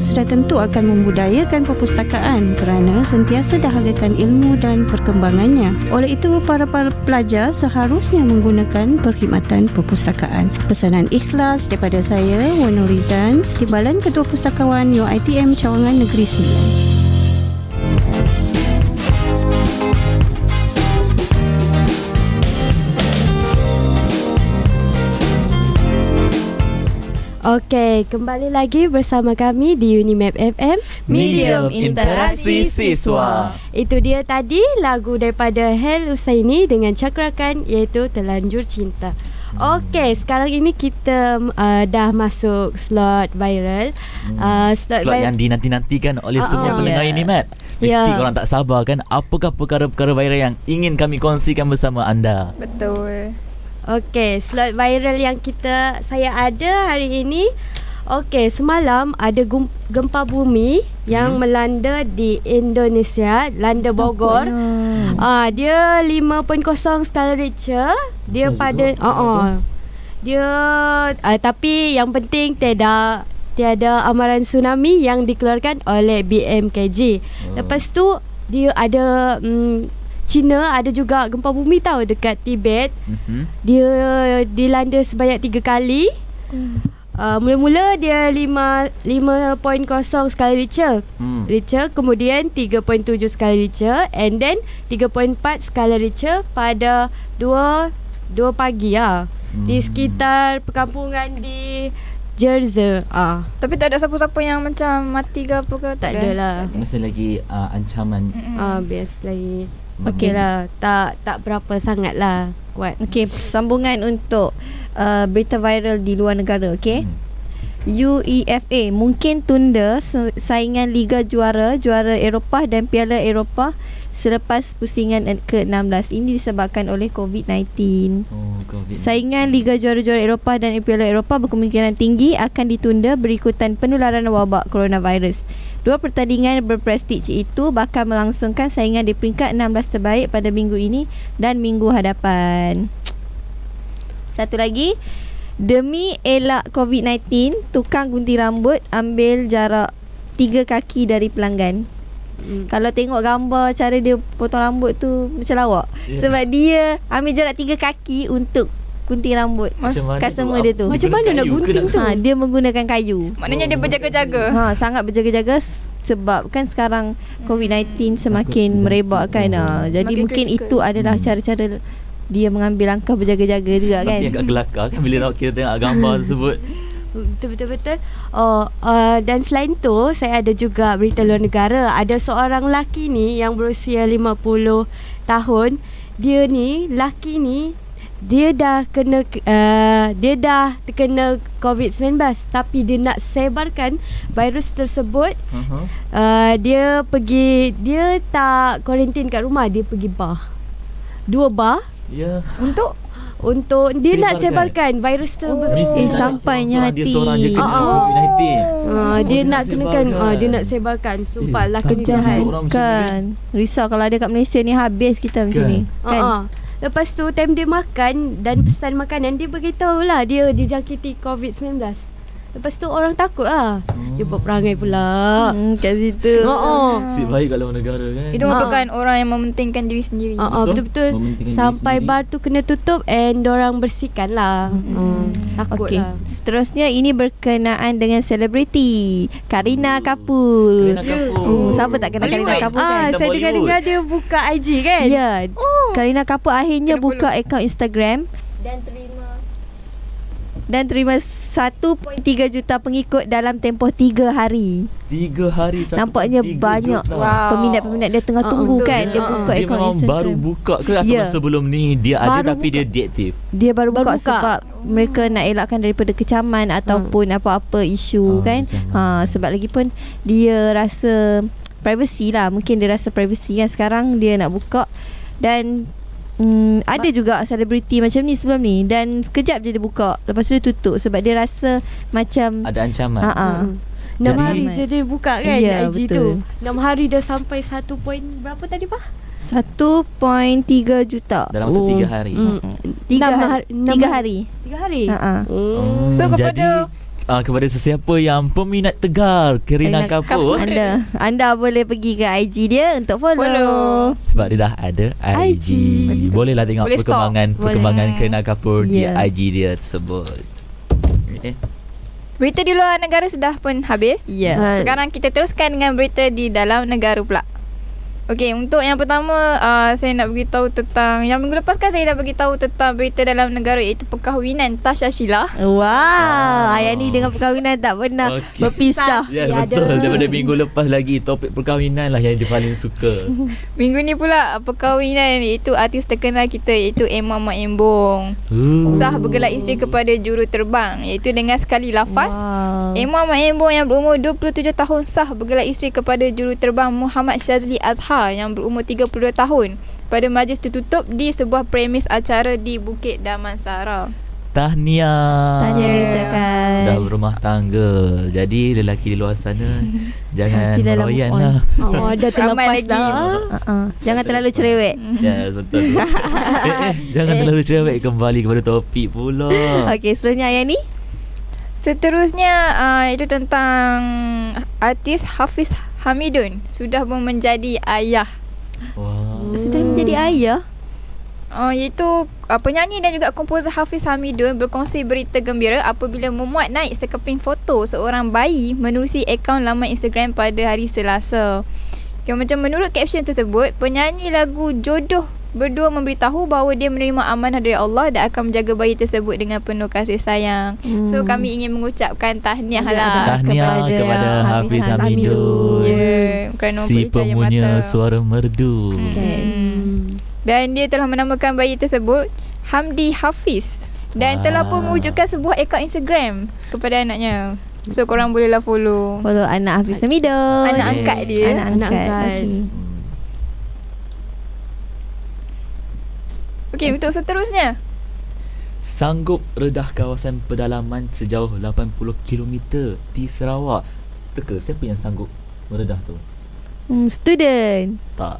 sudah tentu akan membudayakan perpustakaan kerana sentiasa dahagakan ilmu dan perkembangannya. Oleh itu, para pelajar seharusnya menggunakan perkhidmatan perpustakaan. Pesanan ikhlas daripada saya, Wan Nurizan, Timbalan Ketua Pustakawan UiTM Cawangan Negeri Sembilan. Okey, kembali lagi bersama kami di Unimap FM, Medium Interaksi Siswa. Itu dia tadi lagu daripada Hel Husaini dengan cakrakan iaitu Terlanjur Cinta. Okey, sekarang ini kita dah masuk slot viral. Slot yang dinanti-nantikan oleh semua pendengar Unimap. Mesti korang tak sabar kan, apakah perkara-perkara viral yang ingin kami kongsikan bersama anda. Betul. Okey, slot viral yang saya ada hari ini. Okey, semalam ada gempa bumi yang melanda di Indonesia, landa Bogor. Dia 5.0 skala Richter. Dia pada dia tapi yang penting tiada amaran tsunami yang dikeluarkan oleh BMKG. Lepas tu dia ada China ada juga gempa bumi tahu dekat Tibet. Dia dilanda sebanyak 3 kali. Mula-mula dia 5.0 skala Richter. Kemudian 3.7 skala Richter and then 3.4 skala Richter pada 2 pagi di sekitar perkampungan di Jersey. Tapi tak ada siapa-siapa yang macam mati ke apa ke? Tak ada lah. Masih lagi ancaman. Biasa lagi. Okey lah, tak berapa sangat lah kuat. Okey, sambungan untuk berita viral di luar negara. Okey, UEFA mungkin tunda saingan Liga Juara Eropah dan Piala Eropah selepas pusingan ke-16. Ini disebabkan oleh COVID-19. Saingan Liga Juara Eropah dan Piala Eropah berkemungkinan tinggi akan ditunda berikutan penularan wabak coronavirus. 2 pertandingan berprestij itu bakal melangsungkan saingan di peringkat 16 terbaik pada minggu ini dan minggu hadapan. Satu lagi, demi elak COVID-19, tukang gunting rambut ambil jarak 3 kaki dari pelanggan. Kalau tengok gambar cara dia potong rambut tu macam lawak. Sebab dia ambil jarak 3 kaki untuk gunting rambut customer dia tu. Macam mana nak gunting tu? Dia menggunakan kayu. Maknanya dia berjaga-jaga. Sangat berjaga-jaga sebab kan sekarang COVID-19 semakin merebak kan. Jadi mungkin itu adalah cara-cara dia mengambil langkah berjaga-jaga juga kan. Tapi agak gelakar kan bila kita tengok gambar tersebut. Betul-betul. Dan selain tu, saya ada juga berita luar negara. Ada seorang lelaki ni yang berusia 50 tahun. Lelaki ni dia dah terkena COVID-19 tapi dia nak sebarkan virus tersebut. Dia tak kuarantin kat rumah, dia pergi bar. 2 bar. Untuk dia nak sebarkan virus tersebut. Sampainya hati. Dia seorang je kena COVID-19. Dia nak kenakan, dia nak sebarkan. Sumpah lah jahat kan. Risau kalau ada kat Malaysia ni habis kita macam ni kan. Lepas tu time dia makan dan pesan makanan, dia beritahu lah dia dijangkiti COVID-19. Lepas tu orang takut lah. Dia buat perangai pula kat situ. Nasib baik kat luar negara kan. Itu merupakan orang yang mementingkan diri sendiri. Betul-betul. Sampai bar tu kena tutup and dorang bersihkan lah. Takut lah. Seterusnya ini berkenaan dengan selebriti Kareena Kapoor. Siapa tak kenal Kareena Kapoor kan? Saya dengar dia buka IG kan. Ya. Kareena Kapoor akhirnya buka akaun Instagram dan terima 1.3 juta pengikut dalam tempoh 3 hari. 3 hari. Nampaknya banyak peminat-peminat dia tengah tunggu kan. Dia buka akaun akaun Instagram. Baru buka ke atau sebelum ni dia ada tapi dia deaktif? Dia baru buka sebab mereka nak elakkan daripada kecaman ataupun apa-apa isu kan. Sebab lagi pun dia rasa privacy lah. Mungkin dia rasa privacy kan. Sekarang dia nak buka. Dan ada juga selebriti macam ni sebelum ni. Dan sekejap je dia buka, lepas tu dia tutup sebab dia rasa macam ada ancaman. 6 hari je dia buka kan IG betul. tu. 6 hari dah sampai 1 point berapa tadi Pak? 1.3 juta dalam masa 3 hari. 3 hari. 3 hari. 3 hari. So kepada kepada sesiapa yang peminat tegar Kareena Kapoor, anda boleh pergi ke IG dia untuk follow. Sebab dia dah ada IG. Bolehlah tengok perkembangan Kareena Kapoor di IG dia tersebut. Berita di luar negara sudah pun habis. Sekarang kita teruskan dengan berita di dalam negara pula. Okey, untuk yang pertama saya nak beritahu tentang, yang minggu lepas kan saya dah beritahu tentang berita dalam negara, iaitu perkahwinan Tasha Sheila. Wow, ayah ni dengan perkahwinan tak pernah berpisah. Ya, betul. Daripada minggu lepas lagi, topik perkahwinan lah yang dia paling suka. Minggu ni pula perkahwinan iaitu artis terkenal kita, iaitu Emma Mak Embong. Sah bergelar isteri kepada juruterbang, iaitu dengan sekali lafaz. Emma Mak Embong yang berumur 27 tahun sah bergelar isteri kepada juruterbang Muhammad Shazli Azhar yang berumur 32 tahun pada majlis tertutup di sebuah premis acara di Bukit Damansara. Tahniah ucapkan. Dah berumah tangga. Jadi lelaki di luar sana jangan royan lah. Dah terlepas dah. Jangan terlalu cerewet. Ya, betul. Jangan terlalu cerewet. Kembali kepada topik pula. Okey, seterusnya ayah ni. Seterusnya itu tentang artis Hafiz Hamidun sudah pun menjadi ayah. Sudah menjadi ayah? Iaitu penyanyi dan juga komposer Hafiz Hamidun berkongsi berita gembira apabila memuat naik sekeping foto seorang bayi menerusi akaun laman Instagram pada hari Selasa. Macam menurut caption tersebut, penyanyi lagu Jodoh berdua memberitahu bahawa dia menerima amanah dari Allah dan akan menjaga bayi tersebut dengan penuh kasih sayang. So kami ingin mengucapkan tahniah lah kepada Hafiz Hamidun, si pemunya suara merdu. Dan dia telah menamakan bayi tersebut Hamdi Hafiz dan telah pun mewujudkan sebuah akaun Instagram kepada anaknya. So korang bolehlah follow anak Hafiz Hamidun, anak angkat dia. Anak angkat. Okey, untuk seterusnya. Sanggup redah kawasan pedalaman sejauh 80 km di Sarawak. Teka, siapa yang sanggup meredah tu? Student. Tak.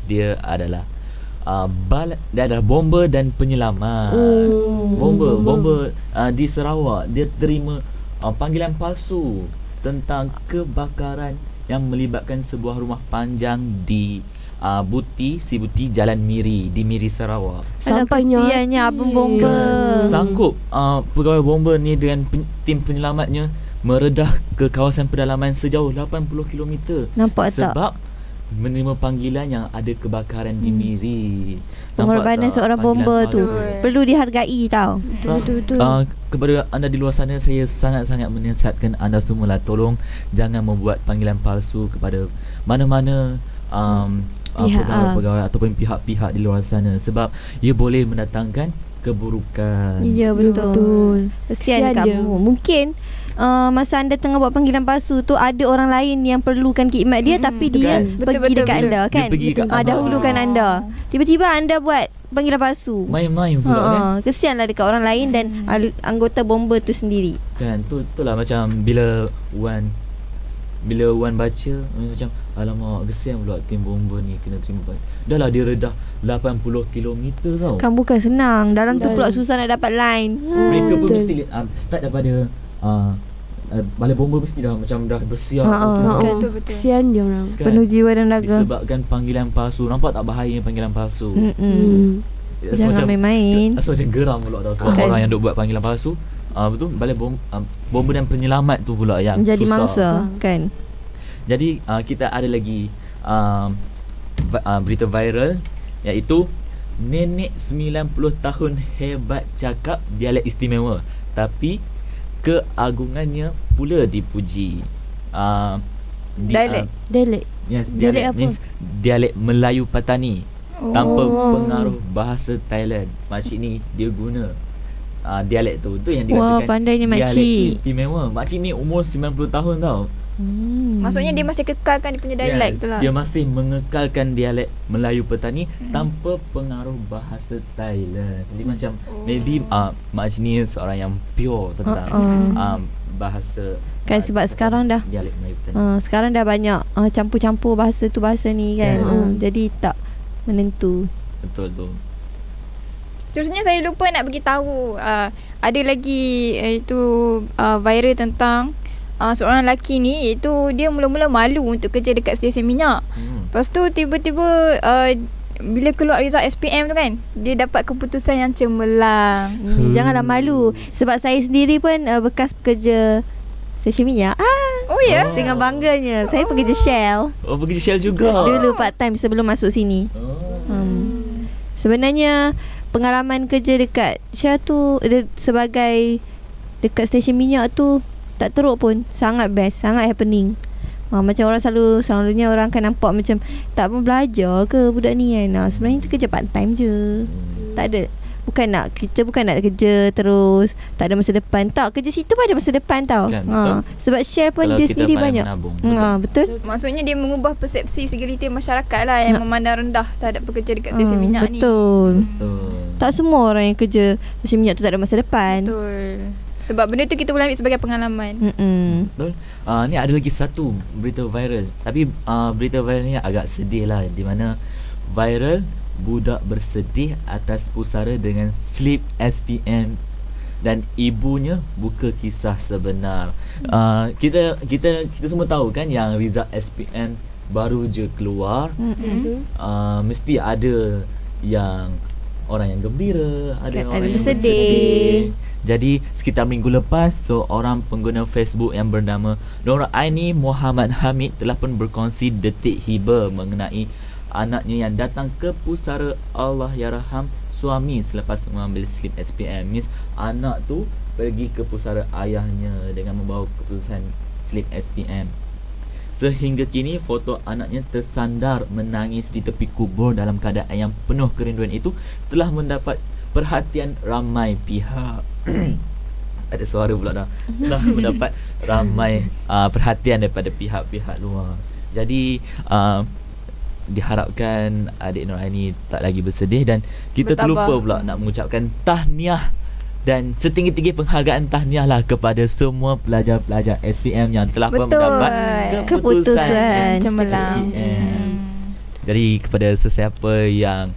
Dia adalah dia adalah bomber dan penyelamat. Bomber di Sarawak. Dia terima panggilan palsu tentang kebakaran yang melibatkan sebuah rumah panjang di Buti Jalan Miri di Miri Sarawak. Kesiannya abang bomber. Sanggup pegawai bomber ni dengan tim penyelamatnya meredah ke kawasan pedalaman sejauh 80 km. Nampak sebab menerima panggilan yang ada kebakaran di Miri. Pengorbanan seorang bomber tu perlu dihargai tau. Betul. Kepada anda di luar sana, saya sangat-sangat menasihatkan anda semualah, tolong jangan membuat panggilan palsu kepada mana-mana pegawai ataupun pihak-pihak di luar sana, sebab ia boleh mendatangkan keburukan. Ya, betul. Kesian kamu. Mungkin masa anda tengah buat panggilan palsu tu ada orang lain yang perlukan khidmat dia, tapi dia pergi dekat anda kan, dahulukan anda. Tiba-tiba anda buat panggilan palsu, main-main pula kan. Kesianlah dekat orang lain dan anggota bomber tu sendiri kan. Itulah macam bila Wan baca macam, alamak, kesian pula tim bomber ni kena terima. Dah lah dia redah 80 km tau. Kan bukan senang. Dalam tu pula susah nak dapat line. Mereka pun mesti start daripada balai bomber mesti dah macam dah bersiap. Betul. Kesian dia orang, penuh jiwa dan raga. Disebabkan panggilan palsu. Nampak tak bahayanya panggilan palsu? Jangan main-main. Rasa macam geram pula dah sebab orang yang duk buat panggilan palsu. Betul, balai bomber dan penyelamat tu pula yang menjadi susah. mangsa kan. Jadi kita ada lagi berita viral, iaitu nenek 90 tahun hebat cakap dialek istimewa, tapi keagungannya pula dipuji. Dialek. Yes, dialek means dialek Melayu Patani tanpa pengaruh bahasa Thailand. Makcik ni dia guna dialek tu yang dikatakan pandainya dialek makcik istimewa. Makcik ni umur 90 tahun tau. Maksudnya dia masih kekalkan dia punya dialek tu lah. Dia masih mengekalkan dialek Melayu Petani tanpa pengaruh bahasa Thailand. Jadi macam maybe makcik ni seorang yang pure tentang bahasa kan, sebab sekarang dah dialek Melayu Petani. Sekarang dah banyak campur-campur bahasa tu bahasa ni kan. Jadi tak menentu. Betul tu. Seterusnya saya lupa nak beritahu ada lagi itu viral tentang seorang lelaki ni, iaitu dia mula-mula malu untuk kerja dekat stesen minyak. Lepas tu tiba-tiba bila keluar result SPM tu kan, dia dapat keputusan yang cemerlang. Janganlah malu. Sebab saya sendiri pun bekas pekerja stesen minyak. Oh ya? Dengan bangganya. Saya pekerja Shell. Oh, pekerja Shell juga. Dulu part time sebelum masuk sini. Sebenarnya pengalaman kerja dekat Shell tu sebagai dekat stesen minyak tu tak teruk pun. Sangat best, sangat happening. Macam orang selalunya orang akan nampak macam tak pun belajar ke budak ni kan. Sebenarnya tu kerja part time je. Tak ada. Kita bukan nak kerja terus tak ada masa depan. Tak, kerja situ pun ada masa depan tau. Kan, sebab share pun kalau dia sendiri banyak. Betul. Maksudnya dia mengubah persepsi segelintir masyarakat lah yang memandang rendah terhadap pekerja dekat stesen minyak ni. Betul. Tak semua orang yang kerja stesen minyak tu tak ada masa depan. Betul. Sebab benda tu kita boleh ambil sebagai pengalaman. Betul. Ni ada lagi satu berita viral. Tapi berita viral ni agak sedih lah. Di mana viral budak bersedih atas pusara dengan slip SPM dan ibunya buka kisah sebenar. Kita semua tahu kan yang result SPM baru je keluar. Mesti ada yang orang yang gembira, ada orang yang bersedih. Jadi sekitar minggu lepas, seorang pengguna Facebook yang bernama Nur Aini Muhammad Hamid telah pun berkongsi detik hiba mengenai anaknya yang datang ke pusara Allahyarham suami selepas mengambil slip SPM. Means anak tu pergi ke pusara ayahnya dengan membawa keputusan slip SPM. Sehingga kini foto anaknya tersandar menangis di tepi kubur dalam keadaan yang penuh kerinduan itu telah mendapat perhatian ramai pihak. Ada suara pula dah. Telah mendapat ramai perhatian daripada pihak-pihak luar. Jadi diharapkan adik Nur Aini tak lagi bersedih dan kita terlupa pula nak mengucapkan tahniah dan setinggi-tinggi penghargaan tahniah lah kepada semua pelajar-pelajar SPM yang telah pun mendapat keputusan cemerlang. Jadi kepada sesiapa yang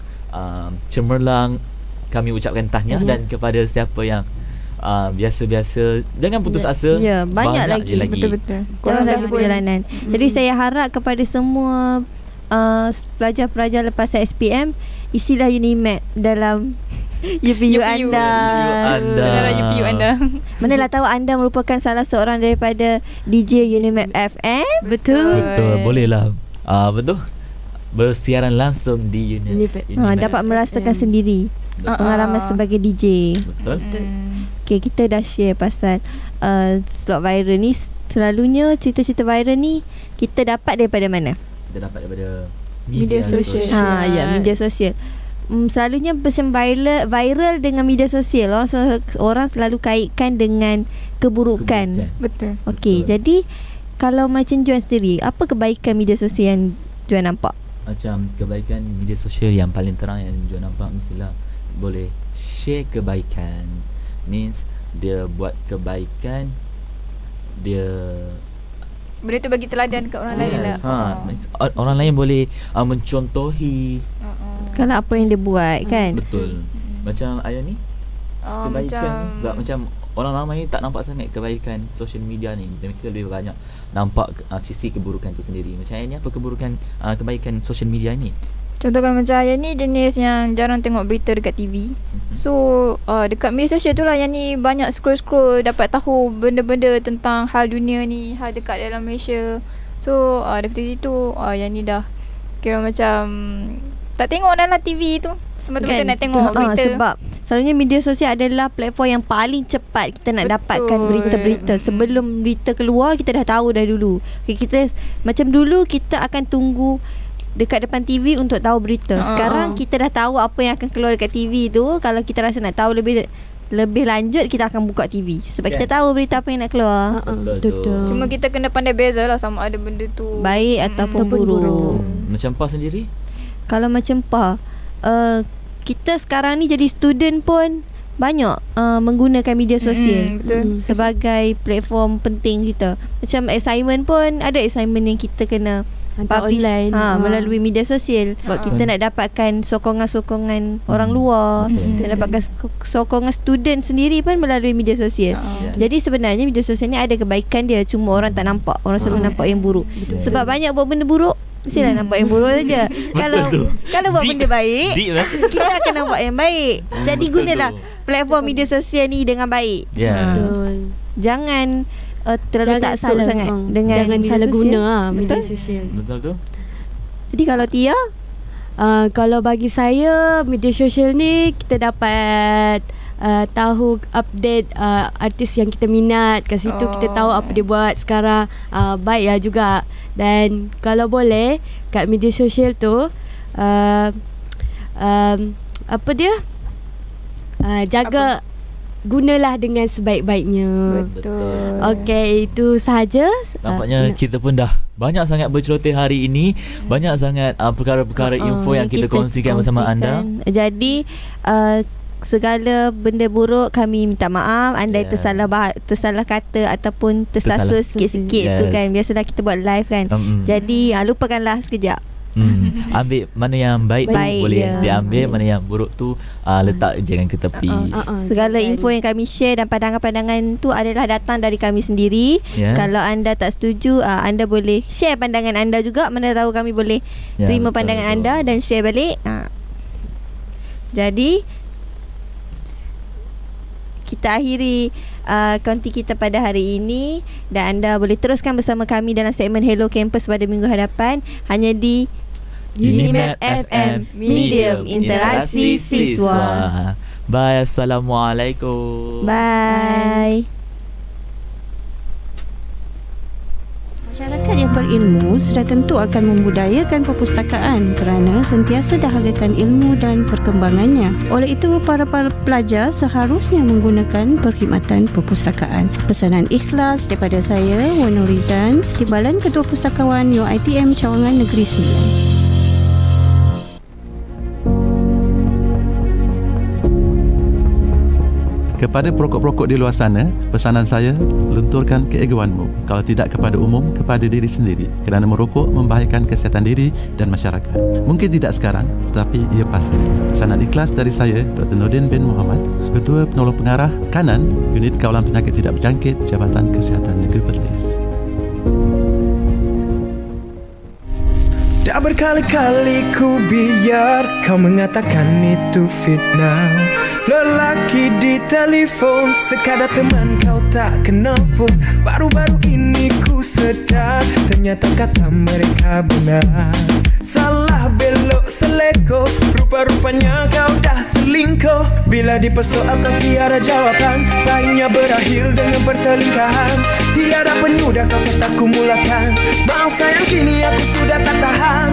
cemerlang, kami ucapkan tahniah dan kepada siapa yang biasa-biasa jangan putus asa. Banyak lagi. Betul-betul. Jangan lagi perjalanan. Jadi saya harap kepada semua pelajar-pelajar lepas SPM, isilah Unimap dalam UPU anda. Saudara UPU anda. Manalah tahu anda merupakan salah seorang daripada DJ Unimap FM. Betul. Bolehlah. Betul. Bersiaran langsung di Unimap. Dapat merasakan sendiri pengalaman sebagai DJ. Betul. Okay, kita dah share pasal slot viral ni. Selalunya cerita-cerita viral ni kita dapat daripada mana? Kita dapat daripada media sosial. Media sosial. Selalunya macam viral dengan media sosial, orang selalu kaitkan dengan keburukan. Betul. Okey, jadi kalau macam Juan sendiri, apa kebaikan media sosial yang Juan nampak? Macam kebaikan media sosial yang paling terang yang Juan nampak, mestilah boleh share kebaikan. Means dia buat kebaikan, dia benda tu bagi teladan kat orang lain lah. Orang lain boleh mencontohi kalau apa yang dia buat kan. Betul. Macam ayah ni kebaikan macam orang ramai ni tak nampak sangat kebaikan social media ni. Mereka lebih banyak nampak sisi keburukan tu sendiri. Macam ayah ni, apa keburukan kebaikan social media ni? Contoh kalau macam ayah ni jenis yang jarang tengok berita dekat TV. So dekat media sosial tu lah yang ni banyak scroll-scroll, dapat tahu benda-benda tentang hal dunia ni, hal dekat dalam Malaysia. So daripada situ yang ni dah kira macam tak tengok dalam TV tu, betul-betul nak tengok berita. Sebab selalunya media sosial adalah platform yang paling cepat kita nak dapatkan berita-berita. Sebelum berita keluar kita dah tahu dah dulu. Kita macam dulu kita akan tunggu dekat depan TV untuk tahu berita. Sekarang kita dah tahu apa yang akan keluar dekat TV tu. Kalau kita rasa nak tahu lebih lanjut, kita akan buka TV sebab kita tahu berita apa yang nak keluar. Betul. Cuma kita kena pandai beza lah sama ada benda tu baik ataupun buruk. Macam Pa sendiri? Kalau macam Pa, kita sekarang ni jadi student pun banyak menggunakan media sosial sebagai platform penting kita. Macam assignment pun ada assignment yang kita kena publish online. Melalui media sosial. Sebab kita nak dapatkan sokongan-sokongan orang luar, kita dapatkan sokongan student sendiri pun melalui media sosial. Jadi sebenarnya media sosial ni ada kebaikan dia, cuma orang tak nampak. Orang selalu nampak yang buruk. Sebab banyak buat benda buruk, mestilah nampak yang buruk saja. Kalau buat benda baik, kita akan nampak yang baik. Jadi gunalah platform media sosial ni dengan baik. Betul. Jangan terlalu taksub sangat dengan jangan media salah sosial. guna media sosial. Betul tu. Jadi kalau Tia, kalau bagi saya media sosial ni kita dapat tahu update artis yang kita minat kat situ. Kita tahu apa dia buat sekarang. Baik lah juga. Dan kalau boleh kat media sosial tu apa dia jaga gunalah dengan sebaik-baiknya. Betul. Okey, itu sahaja. Nampaknya kita pun dah banyak sangat berceloteh hari ini. Banyak sangat perkara-perkara info yang kita kongsikan bersama anda. Jadi segala benda buruk kami minta maaf. Andai tersalah kata ataupun tersasul sikit-sikit tu kan. Biasalah kita buat live kan. Jadi lupakanlah sekejap. Ambil mana yang baik tu boleh diambil, mana yang buruk tu letak jangan ke tepi. Segala info yang kami share dan pandangan-pandangan tu adalah datang dari kami sendiri. Kalau anda tak setuju, anda boleh share pandangan anda juga. Mana tahu kami boleh terima pandangan anda dan share balik. Jadi kita akhiri konti kita pada hari ini, dan anda boleh teruskan bersama kami dalam segmen Hello Campus pada minggu hadapan hanya di UniMap FM, Medium Interaksi Siswa. Bye. Assalamualaikum. Bye. Masyarakat yang berilmu sudah tentu akan membudayakan perpustakaan kerana sentiasa dahagakan ilmu dan perkembangannya. Oleh itu, para pelajar seharusnya menggunakan perkhidmatan perpustakaan. Pesanan ikhlas daripada saya, Wan Nurizan, Timbalan Ketua Pustakawan UiTM Cawangan Negeri Sembilan. Kepada perokok-perokok di luar sana, pesanan saya, lunturkan keegoanmu. Kalau tidak kepada umum, kepada diri sendiri. Kerana merokok membahayakan kesihatan diri dan masyarakat. Mungkin tidak sekarang, tetapi ia pasti. Pesanan ikhlas dari saya, Dr. Nordin bin Muhammad, Ketua Penolong Pengarah Kanan, Unit Kawalan Penyakit Tidak Berjangkit, Jabatan Kesihatan Negeri Perlis. Tak berkali-kali ku biar kau mengatakan itu fitnah. Lelaki di telefon sekadar teman, kau tak kenal pun. Baru-baru ini ku sedar ternyata kata mereka benar. Salah belok seleko, rupa-rupanya kau dah selingkuh. Bila dipersoalkan tiada jawaban, lainnya berakhir dengan pertelingkahan. Tiada penyudah kau kataku mulakan. Bangsa yang kini aku sudah tak tahan.